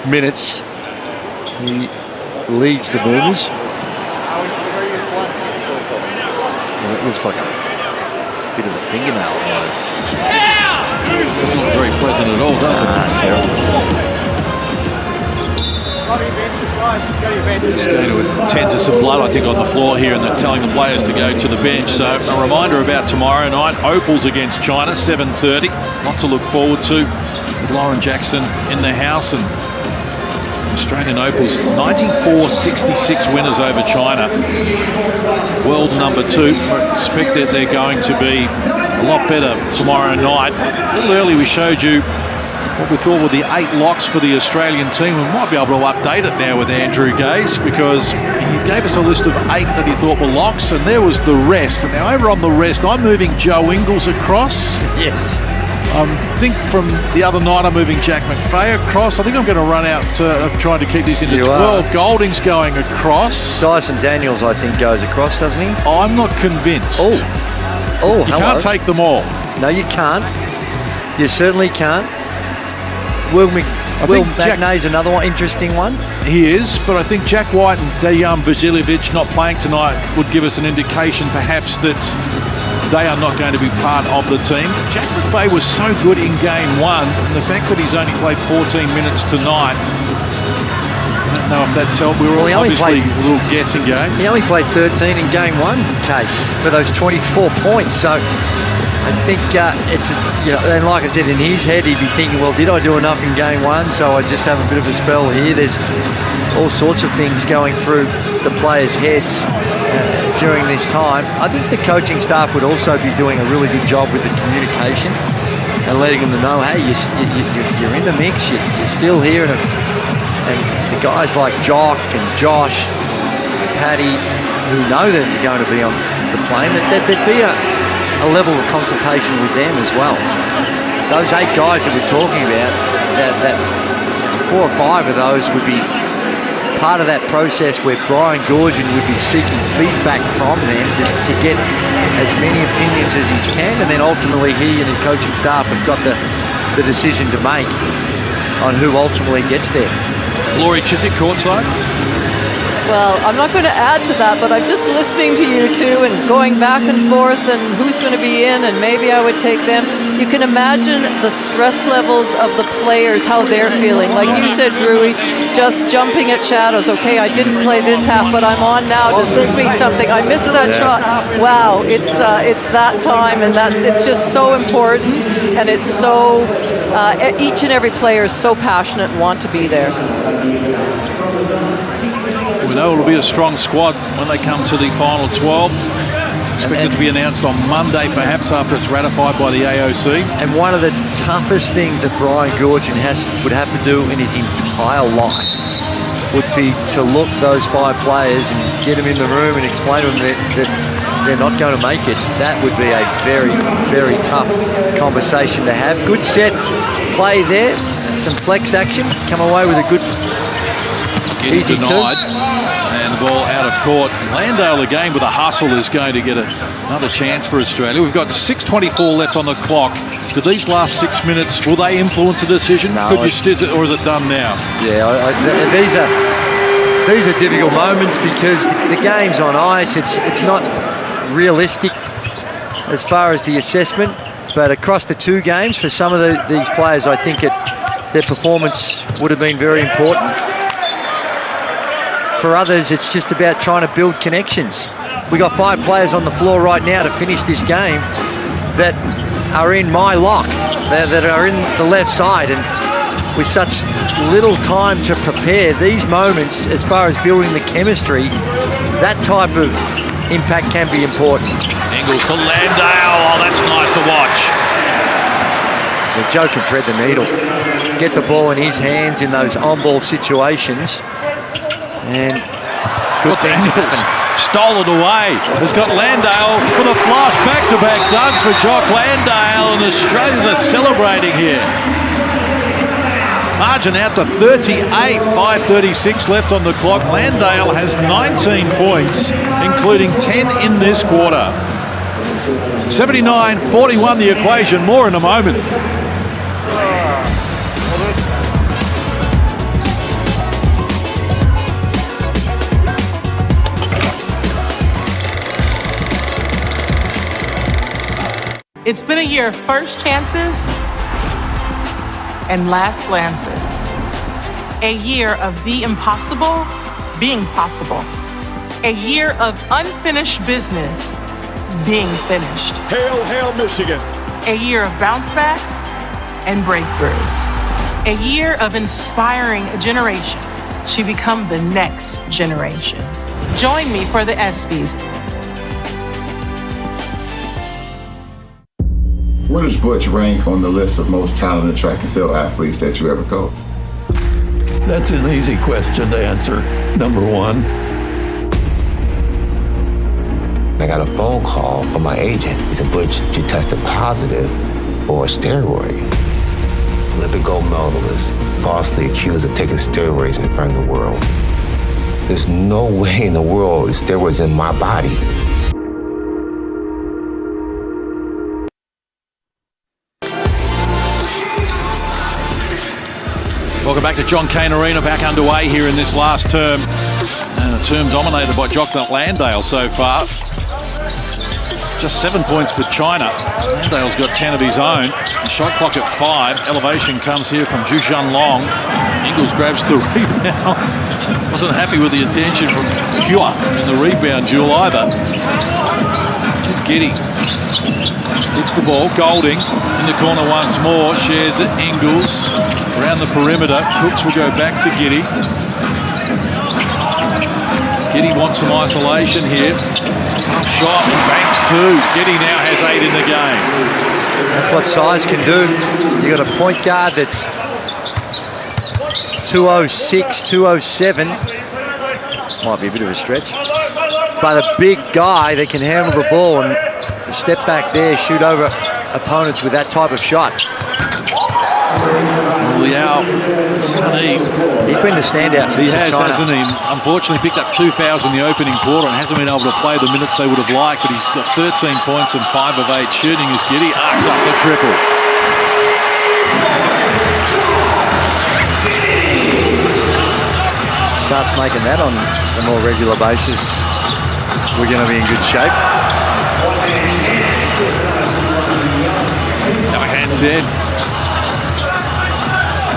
minutes. He leads the Boomers. Well, it looks like a bit of a fingernail.
It's not very pleasant at all, does it?
Terrible.
It's going to tend to some blood, I think, on the floor here, and they're telling the players to go to the bench. So a reminder about tomorrow night, Opals against China, 7:30. Lot to look forward to with Lauren Jackson in the house. And Australian Opals 94-66 winners over China. World number 2. I expect that they're going to be a lot better tomorrow night. A little early we showed you what we thought were the 8 locks for the Australian team. We might be able to update it now with Andrew Gaze, because he gave us a list of 8 that he thought were locks, and there was the rest. And now over on the rest, I'm moving Joe Ingles across.
Yes.
I think from the other night I'm moving Jack McVeigh across. I think I'm going to run out trying to keep this into 12. Golding's going across.
Dyson Daniels, I think, goes across, doesn't he?
I'm not convinced.
Oh,
you can't take them all.
No, you can't. You certainly can't. Will McNay's another one, interesting one.
He is, but I think Jack White and Dejan Vasiljevic not playing tonight would give us an indication perhaps that they are not going to be part of the team. Jack McVeigh was so good in game 1, and the fact that he's only played 14 minutes tonight, I don't know if that tells. We were obviously a little guessing game.
He only played 13 in game 1, Case, for those 24 points. So I think and like I said, in his head, he'd be thinking, well, did I do enough in game 1? So I just have a bit of a spell here. There's all sorts of things going through the players' heads during this time. I think the coaching staff would also be doing a really good job with the communication and letting them know, hey, you're in the mix, you're still here. And the guys like Jock and Josh, Paddy, who know that you're going to be on the plane, there'd be a level of consultation with them as well. Those 8 guys that we're talking about, that 4 or 5 of those would be part of that process where Brian Goorjian would be seeking feedback from them just to get as many opinions as he can, and then ultimately he and the coaching staff have got the decision to make on who ultimately gets there.
Laurie Chiswick courtside.
Well, I'm not going to add to that, but I'm just listening to you two and going back and forth and who's going to be in, and maybe I would take them. You can imagine the stress levels of the players, how they're feeling. Like you said, Drewy, just jumping at shadows. Okay, I didn't play this half, but I'm on now. Does this mean something? I missed that shot. Wow, it's that time, and it's just so important, and it's so each and every player is so passionate and want to be there.
We know it'll be a strong squad when they come to the final 12. Expected to be announced on Monday, perhaps after it's ratified by the AOC.
And one of the toughest things that Brian Goorjian would have to do in his entire life would be to look those 5 players and get them in the room and explain to them that they're not going to make it. That would be a very, very tough conversation to have. Good set play there, some flex action, come away with a good easy
denied. And the ball out of court. Landale again with a hustle is going to get another chance for Australia. We've got 6:24 left on the clock. Do these last 6 minutes, will they influence a decision?
No,
Could you stiz it, or is it done now?
Yeah, these are difficult moments because the game's on ice. It's not realistic as far as the assessment, but across the 2 games for some of these players, I think their performance would have been very important. For others, it's just about trying to build connections. We got 5 players on the floor right now to finish this game that are in my lock, that are in the left side, and with such little time to prepare, these moments, as far as building the chemistry, that type of impact can be important.
Ingles to Landale. Oh, that's nice to watch.
Well, Joe can thread the needle. Get the ball in his hands in those on-ball situations. And good things happen.
Stolen away. Has got Landale for the flush. Back-to-back duds for Jock Landale, and Australians are celebrating here. Margin out to 38, 5:36 left on the clock. Landale has 19 points, including 10 in this quarter. 79-41 the equation. More in a moment.
It's been a year of first chances and last glances. A year of the impossible being possible. A year of unfinished business being finished.
Hail, hail, Michigan.
A year of bounce backs and breakthroughs. A year of inspiring a generation to become the next generation. Join me for the ESPYs.
Where does Butch rank on the list of most talented track and field athletes that you ever coached?
That's an easy question to answer. Number one.
I got a phone call from my agent. He said, Butch, you tested positive for a steroid. Olympic gold medalist, falsely accused of taking steroids in front of the world. There's no way in the world steroids in my body.
Welcome back to John Kane Arena, back underway here in this last term. And a term dominated by Jocknut Landale so far. Just 7 points for China. Landale's got 10 of his own. The shot clock at 5. Elevation comes here from Zhuzhan Long. Ingles grabs the rebound. Wasn't happy with the attention from Hua in the rebound duel either. Here's Giddy. Hits the ball. Golding in the corner once more. Shares it. Ingles around the perimeter. Cooks will go back to Giddy. Giddy wants some isolation here. Tough shot, banks two. Giddy now has 8 in the game.
That's what size can do. You got a point guard that's 206, 207. Might be a bit of a stretch. But a big guy that can handle the ball and step back there, shoot over opponents with that type of shot.
Liao,
he's been the standout.
He has, hasn't he? Unfortunately picked up 2 fouls in the opening quarter and hasn't been able to play the minutes they would have liked, but he's got 13 points and 5 of 8 shooting as Giddy arcs up the triple.
Starts making that on a more regular basis. We're going to be in good shape.
Now hands in.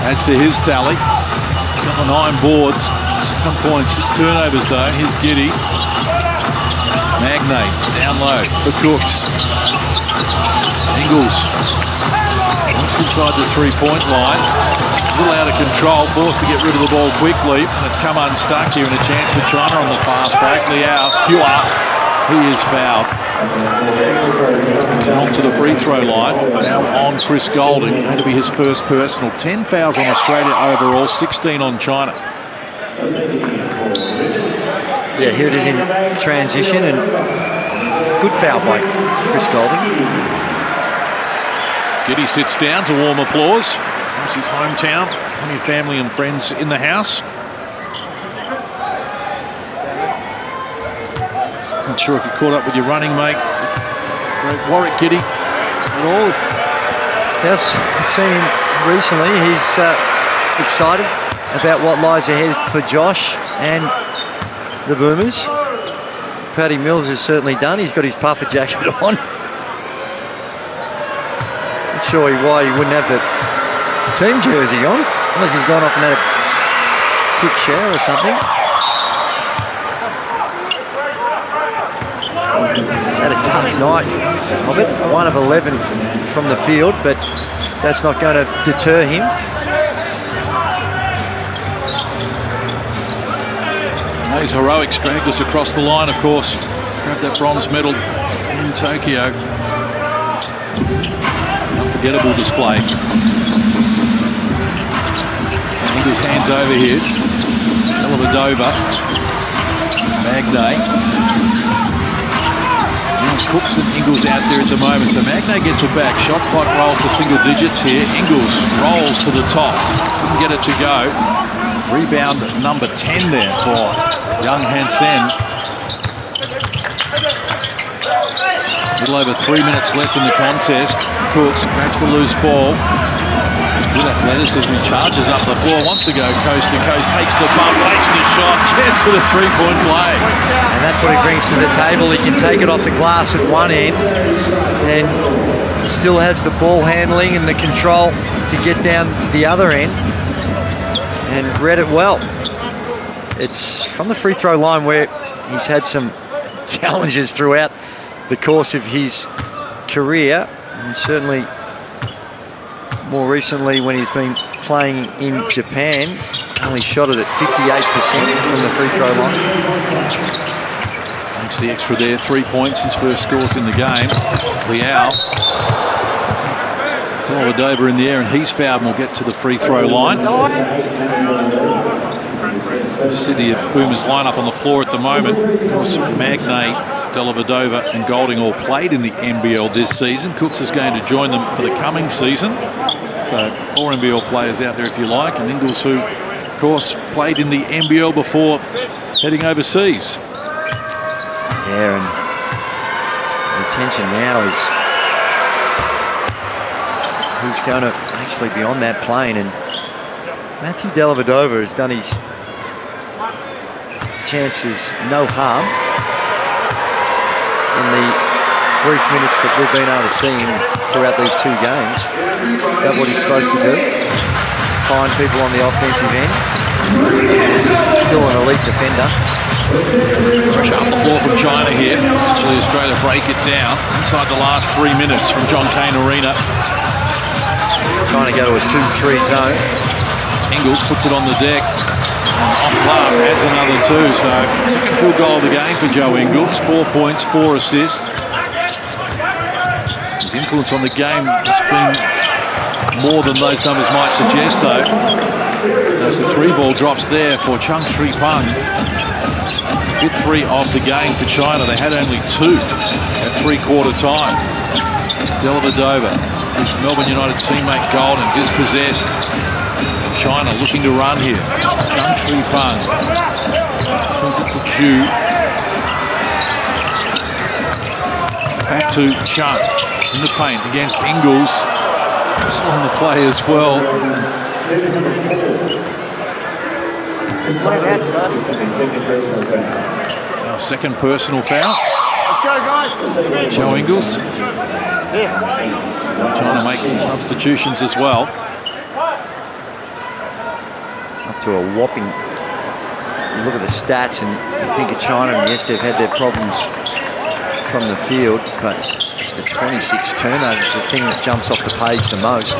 Adds to his tally. Got the 9 boards, 7 points, 6 turnovers though. Here's Giddy. Magnate down low for Cooks. Ingles once inside the 3-point line. A little out of control, forced to get rid of the ball quickly. And it's come unstuck here and a chance for China on the fast break. Liao, Hua, he is fouled. On to the free throw line. Now on Chris Golding. Going to be his first personal. 10 fouls on Australia overall, 16 on China.
Yeah, here it is in transition and good foul by Chris Golding.
Giddy sits down to warm applause. It's his hometown. Plenty of family and friends in the house. Not sure if you caught up with your running mate, Great Warwick Giddy, at all.
Yes, I've seen him recently. He's excited about what lies ahead for Josh and the Boomers. Paddy Mills is certainly done. He's got his puffer jacket on. Not sure why he wouldn't have the team jersey on, unless he's gone off and had a quick shower or something. He's had a tough night of it. 1 of 11 from the field, but that's not going to deter him.
Those heroics dragged us across the line, of course. Grabbed that bronze medal in Tokyo. Unforgettable display. Ingles hands over here. Dellavedova. Magnay. Cooks and Ingles out there at the moment, so Magnay gets it back. Shot clock rolls to single digits here. Ingles rolls to the top. Couldn't get it to go. Rebound number 10 there for young Hansen. A little over 3 minutes left in the contest. Cooks grabs the loose ball. Good athleticism, he charges up the floor, wants to go coast to coast, takes the bump, makes the shot, chance for the 3-point play.
And that's what he brings to the table. He can take it off the glass at one end and still has the ball handling and the control to get down the other end. and read it well. It's from the free throw line where he's had some challenges throughout the course of his career, and certainly more recently when he's been playing in Japan, only shot it at 58% from the free throw line.
Makes the extra there, 3 points, his first scores in the game. Liao. Dellavedova in the air, and he's fouled and will get to the free throw line. See the Boomers line up on the floor at the moment. Of course, Magnay, Dellavedova and Golding all played in the NBL this season. Cooks is going to join them for the coming season. So 4 NBL players out there if you like, and Ingles, who of course played in the NBL before heading overseas.
Yeah, and the attention now is who's going to actually be on that plane, and Matthew Dellavedova has done his chances no harm in the brief minutes that we've been able to see him throughout these 2 games. That's what he's supposed to do. Find people on the offensive end. Still an elite defender.
Pressure up the floor from China here. Actually, Australia break it down inside the last 3 minutes from John Kane Arena.
Trying to go to a 2-3 zone.
Ingles puts it on the deck. Off glass, adds another 2. So second field goal of the game for Joe Ingles. 4 points, 4 assists. His influence on the game has been more than those numbers might suggest, though. As the 3-ball drops there for Chung Sri Pang. 5th 3 of the game for China. They had only 2 at 3/4 time. Dellavedova, his Melbourne United teammate Golden, dispossessed. China looking to run here. Chung Sri Pang. Turns it to Ju. Back to Chung. In the paint against Ingles. Still on the play as well. Our second personal foul.
Let's go, guys.
Joe Ingles. Trying to make substitutions as well.
Up to a whopping, you look at the stats and you think of China, and yes, they've had their problems from the field, but it's the 26 turnovers, the thing that jumps off the page the most.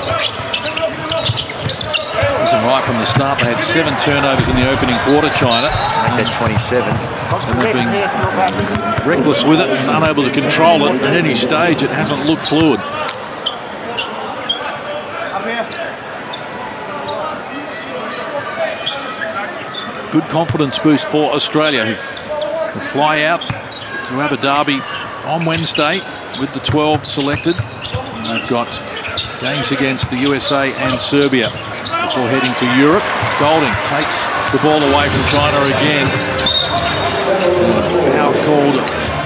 Wasn't right from the start. They had 7 turnovers in the opening quarter, China.
They had 27.
And they've been reckless with it and unable to control it. At any stage, it hasn't looked fluid. Good confidence boost for Australia, who fly out to Abu Dhabi on Wednesday with the 12 selected. And they've got games against the USA and Serbia before heading to Europe. Golding takes the ball away from China again. Foul called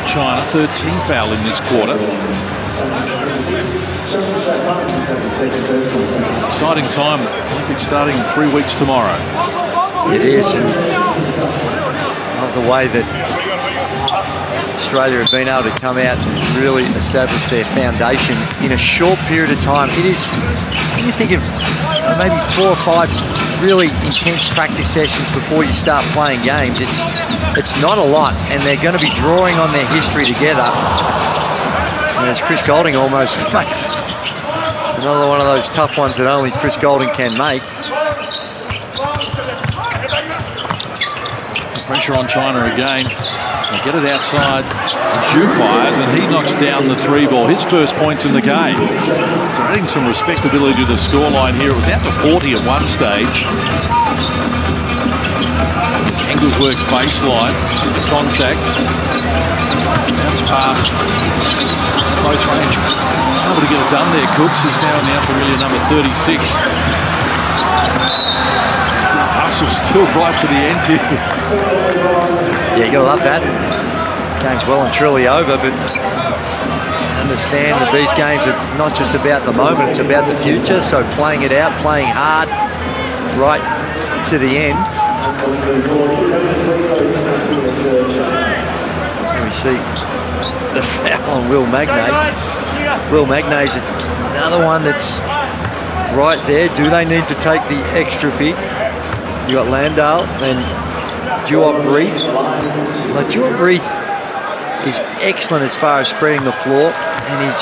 China, 13th foul in this quarter. Exciting time. Olympics starting in 3 weeks tomorrow.
It is, and love the way that Australia have been able to come out and really establish their foundation in a short period of time. It is, when you think of maybe 4 or 5 really intense practice sessions before you start playing games, it's not a lot, and they're going to be drawing on their history together. And as Chris Golding almost makes another one of those tough ones that only Chris Golding can make.
Pressure on China again. They get it outside. And Xu fires, and he knocks down the 3-ball. His first points in the game. So adding some respectability to the scoreline here. It was out to 40 at one stage. Ingles works baseline. The contact. Bounce pass. Close range. Able to get it done there. Cooks is now in the unfamiliar number 36. Hustle still right to the end here.
Yeah, you gotta love that. Game's well and truly over, but understand that these games are not just about the moment, it's about the future. So playing it out, playing hard, right to the end. And we see the foul on Will Magnay. Will Magnay's another one that's right there. Do they need to take the extra bit? You got Landale, then Duop Reith. Well, Duop Reith is excellent as far as spreading the floor, and he's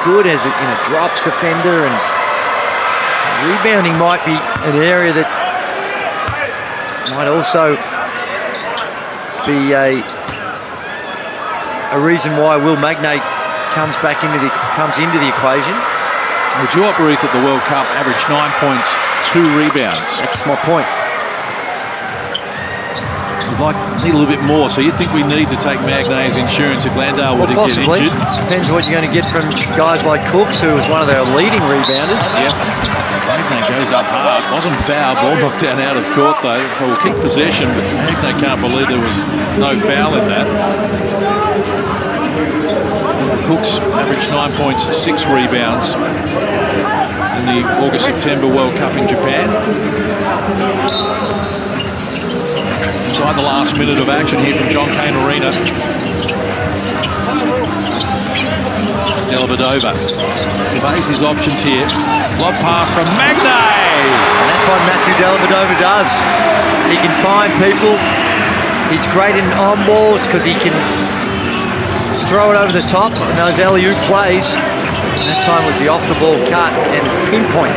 good as a drops defender, and rebounding might be an area that might also be a reason why Will Magnate comes into the equation.
Well, Duop Reith at the World Cup averaged 9 points, 2 rebounds.
That's my point.
We'd need a little bit more, so you'd think we need to take Magnate's insurance if Landale were to get injured.
Depends what you're going to get from guys like Cooks, who was one of their leading rebounders.
Yep. Magnate goes up hard. Wasn't foul. Ball knocked down out of court, though. We'll keep possession, but Magnate can't believe there was no foul in that. Cooks averaged 9 points, 6 rebounds in the August-September World Cup in Japan. Inside the last minute of action here from John Kane Arena. Dellavedova surveys his options here. Lob pass from Magnate!
And that's what Matthew Dellavedova does. He can find people. He's great in on balls because he can throw it over the top on those alley-oop plays. That time was the off-the-ball cut and pinpoint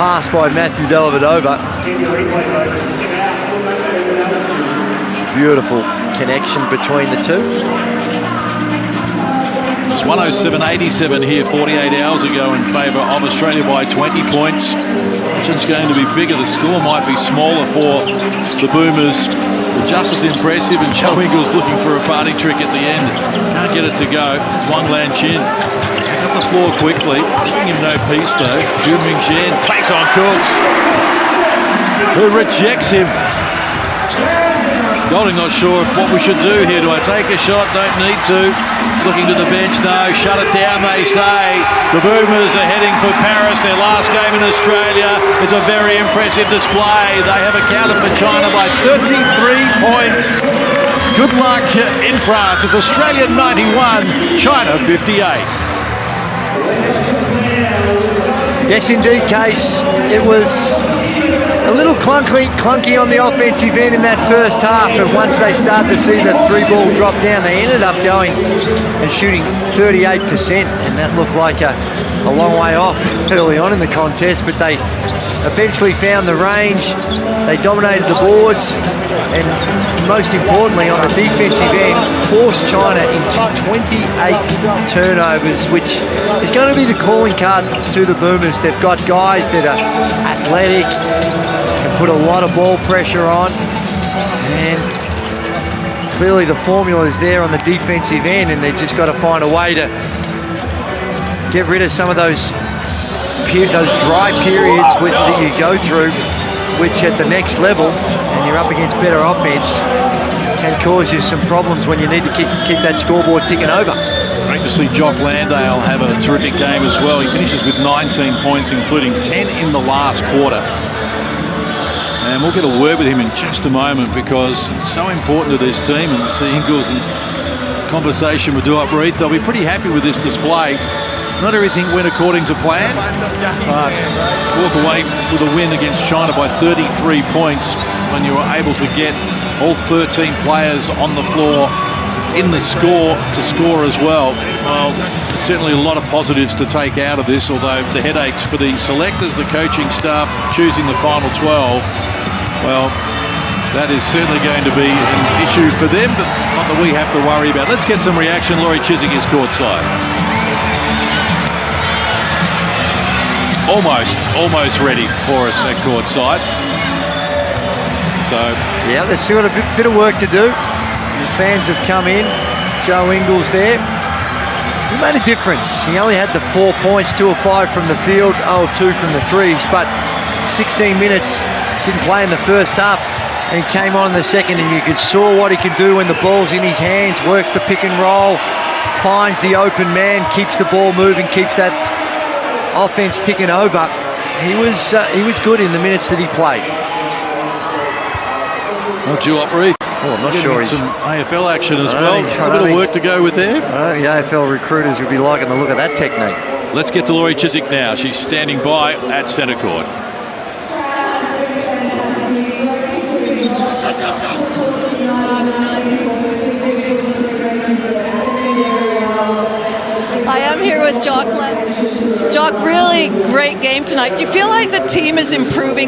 pass by Matthew Dellavedova. Beautiful connection between the two.
It's 107-87 here 48 hours ago in favour of Australia by 20 points. It's going to be bigger. The score might be smaller for the Boomers. But just as impressive, and Joe Ingles looking for a party trick at the end. Can't get it to go. Wang Lan-Chin back up the floor quickly. Giving him no peace though. Jun Ming-Chen takes on Cooks, who rejects him. Golding not sure what we should do here. Do I take a shot? Don't need to. Looking to the bench, no. Shut it down, they say. The Boomers are heading for Paris. Their last game in Australia is a very impressive display. They have accounted for China by 33 points. Good luck in France. It's Australia 91, China 58.
Yes, indeed, Case. It was a little clunky on the offensive end in that first half, but once they started to see the 3-ball drop down, they ended up going and shooting 38%, and that looked like a long way off early on in the contest, but they eventually found the range. They dominated the boards, and most importantly on the defensive end, forced China into 28 turnovers, which is going to be the calling card to the Boomers. They've got guys that are athletic, can put a lot of ball pressure on, and clearly the formula is there on the defensive end, and they've just got to find a way to get rid of some of those dry periods that you go through, which at the next level, and you're up against better offense, can cause you some problems when you need to keep that scoreboard ticking over.
Great to see Jock Landale have a terrific game as well. He finishes with 19 points, including 10 in the last quarter. And we'll get a word with him in just a moment, because it's so important to this team, and see Ingles in conversation with Duop Reith. They'll be pretty happy with this display. Not everything went according to plan, but walk away with a win against China by 33 points when you were able to get all 13 players on the floor in the score to score as well. Well, there's certainly a lot of positives to take out of this, although the headaches for the selectors, the coaching staff choosing the final 12, well, that is certainly going to be an issue for them, but not that we have to worry about. Let's get some reaction. Laurie Chiswick is courtside. Almost ready for us at courtside. So
yeah, there's still got a bit of work to do. The fans have come in. Joe Ingles there. He made a difference. He only had the 4 points, 2 of 5 from the field, 2 from the threes, but 16 minutes, didn't play in the first half, and he came on in the second, and you could saw what he can do when the ball's in his hands, works the pick and roll, finds the open man, keeps the ball moving, keeps that offense ticking over. He was good in the minutes that he played.
Well, Duop Reith.
Oh, I'm not sure he's
some AFL action as well. A bit of work to go with there.
The AFL recruiters would be liking the look of that technique.
Let's get to Laurie Chiswick now. She's standing by at centre court.
Doc, really great game tonight. Do you feel like the team is improving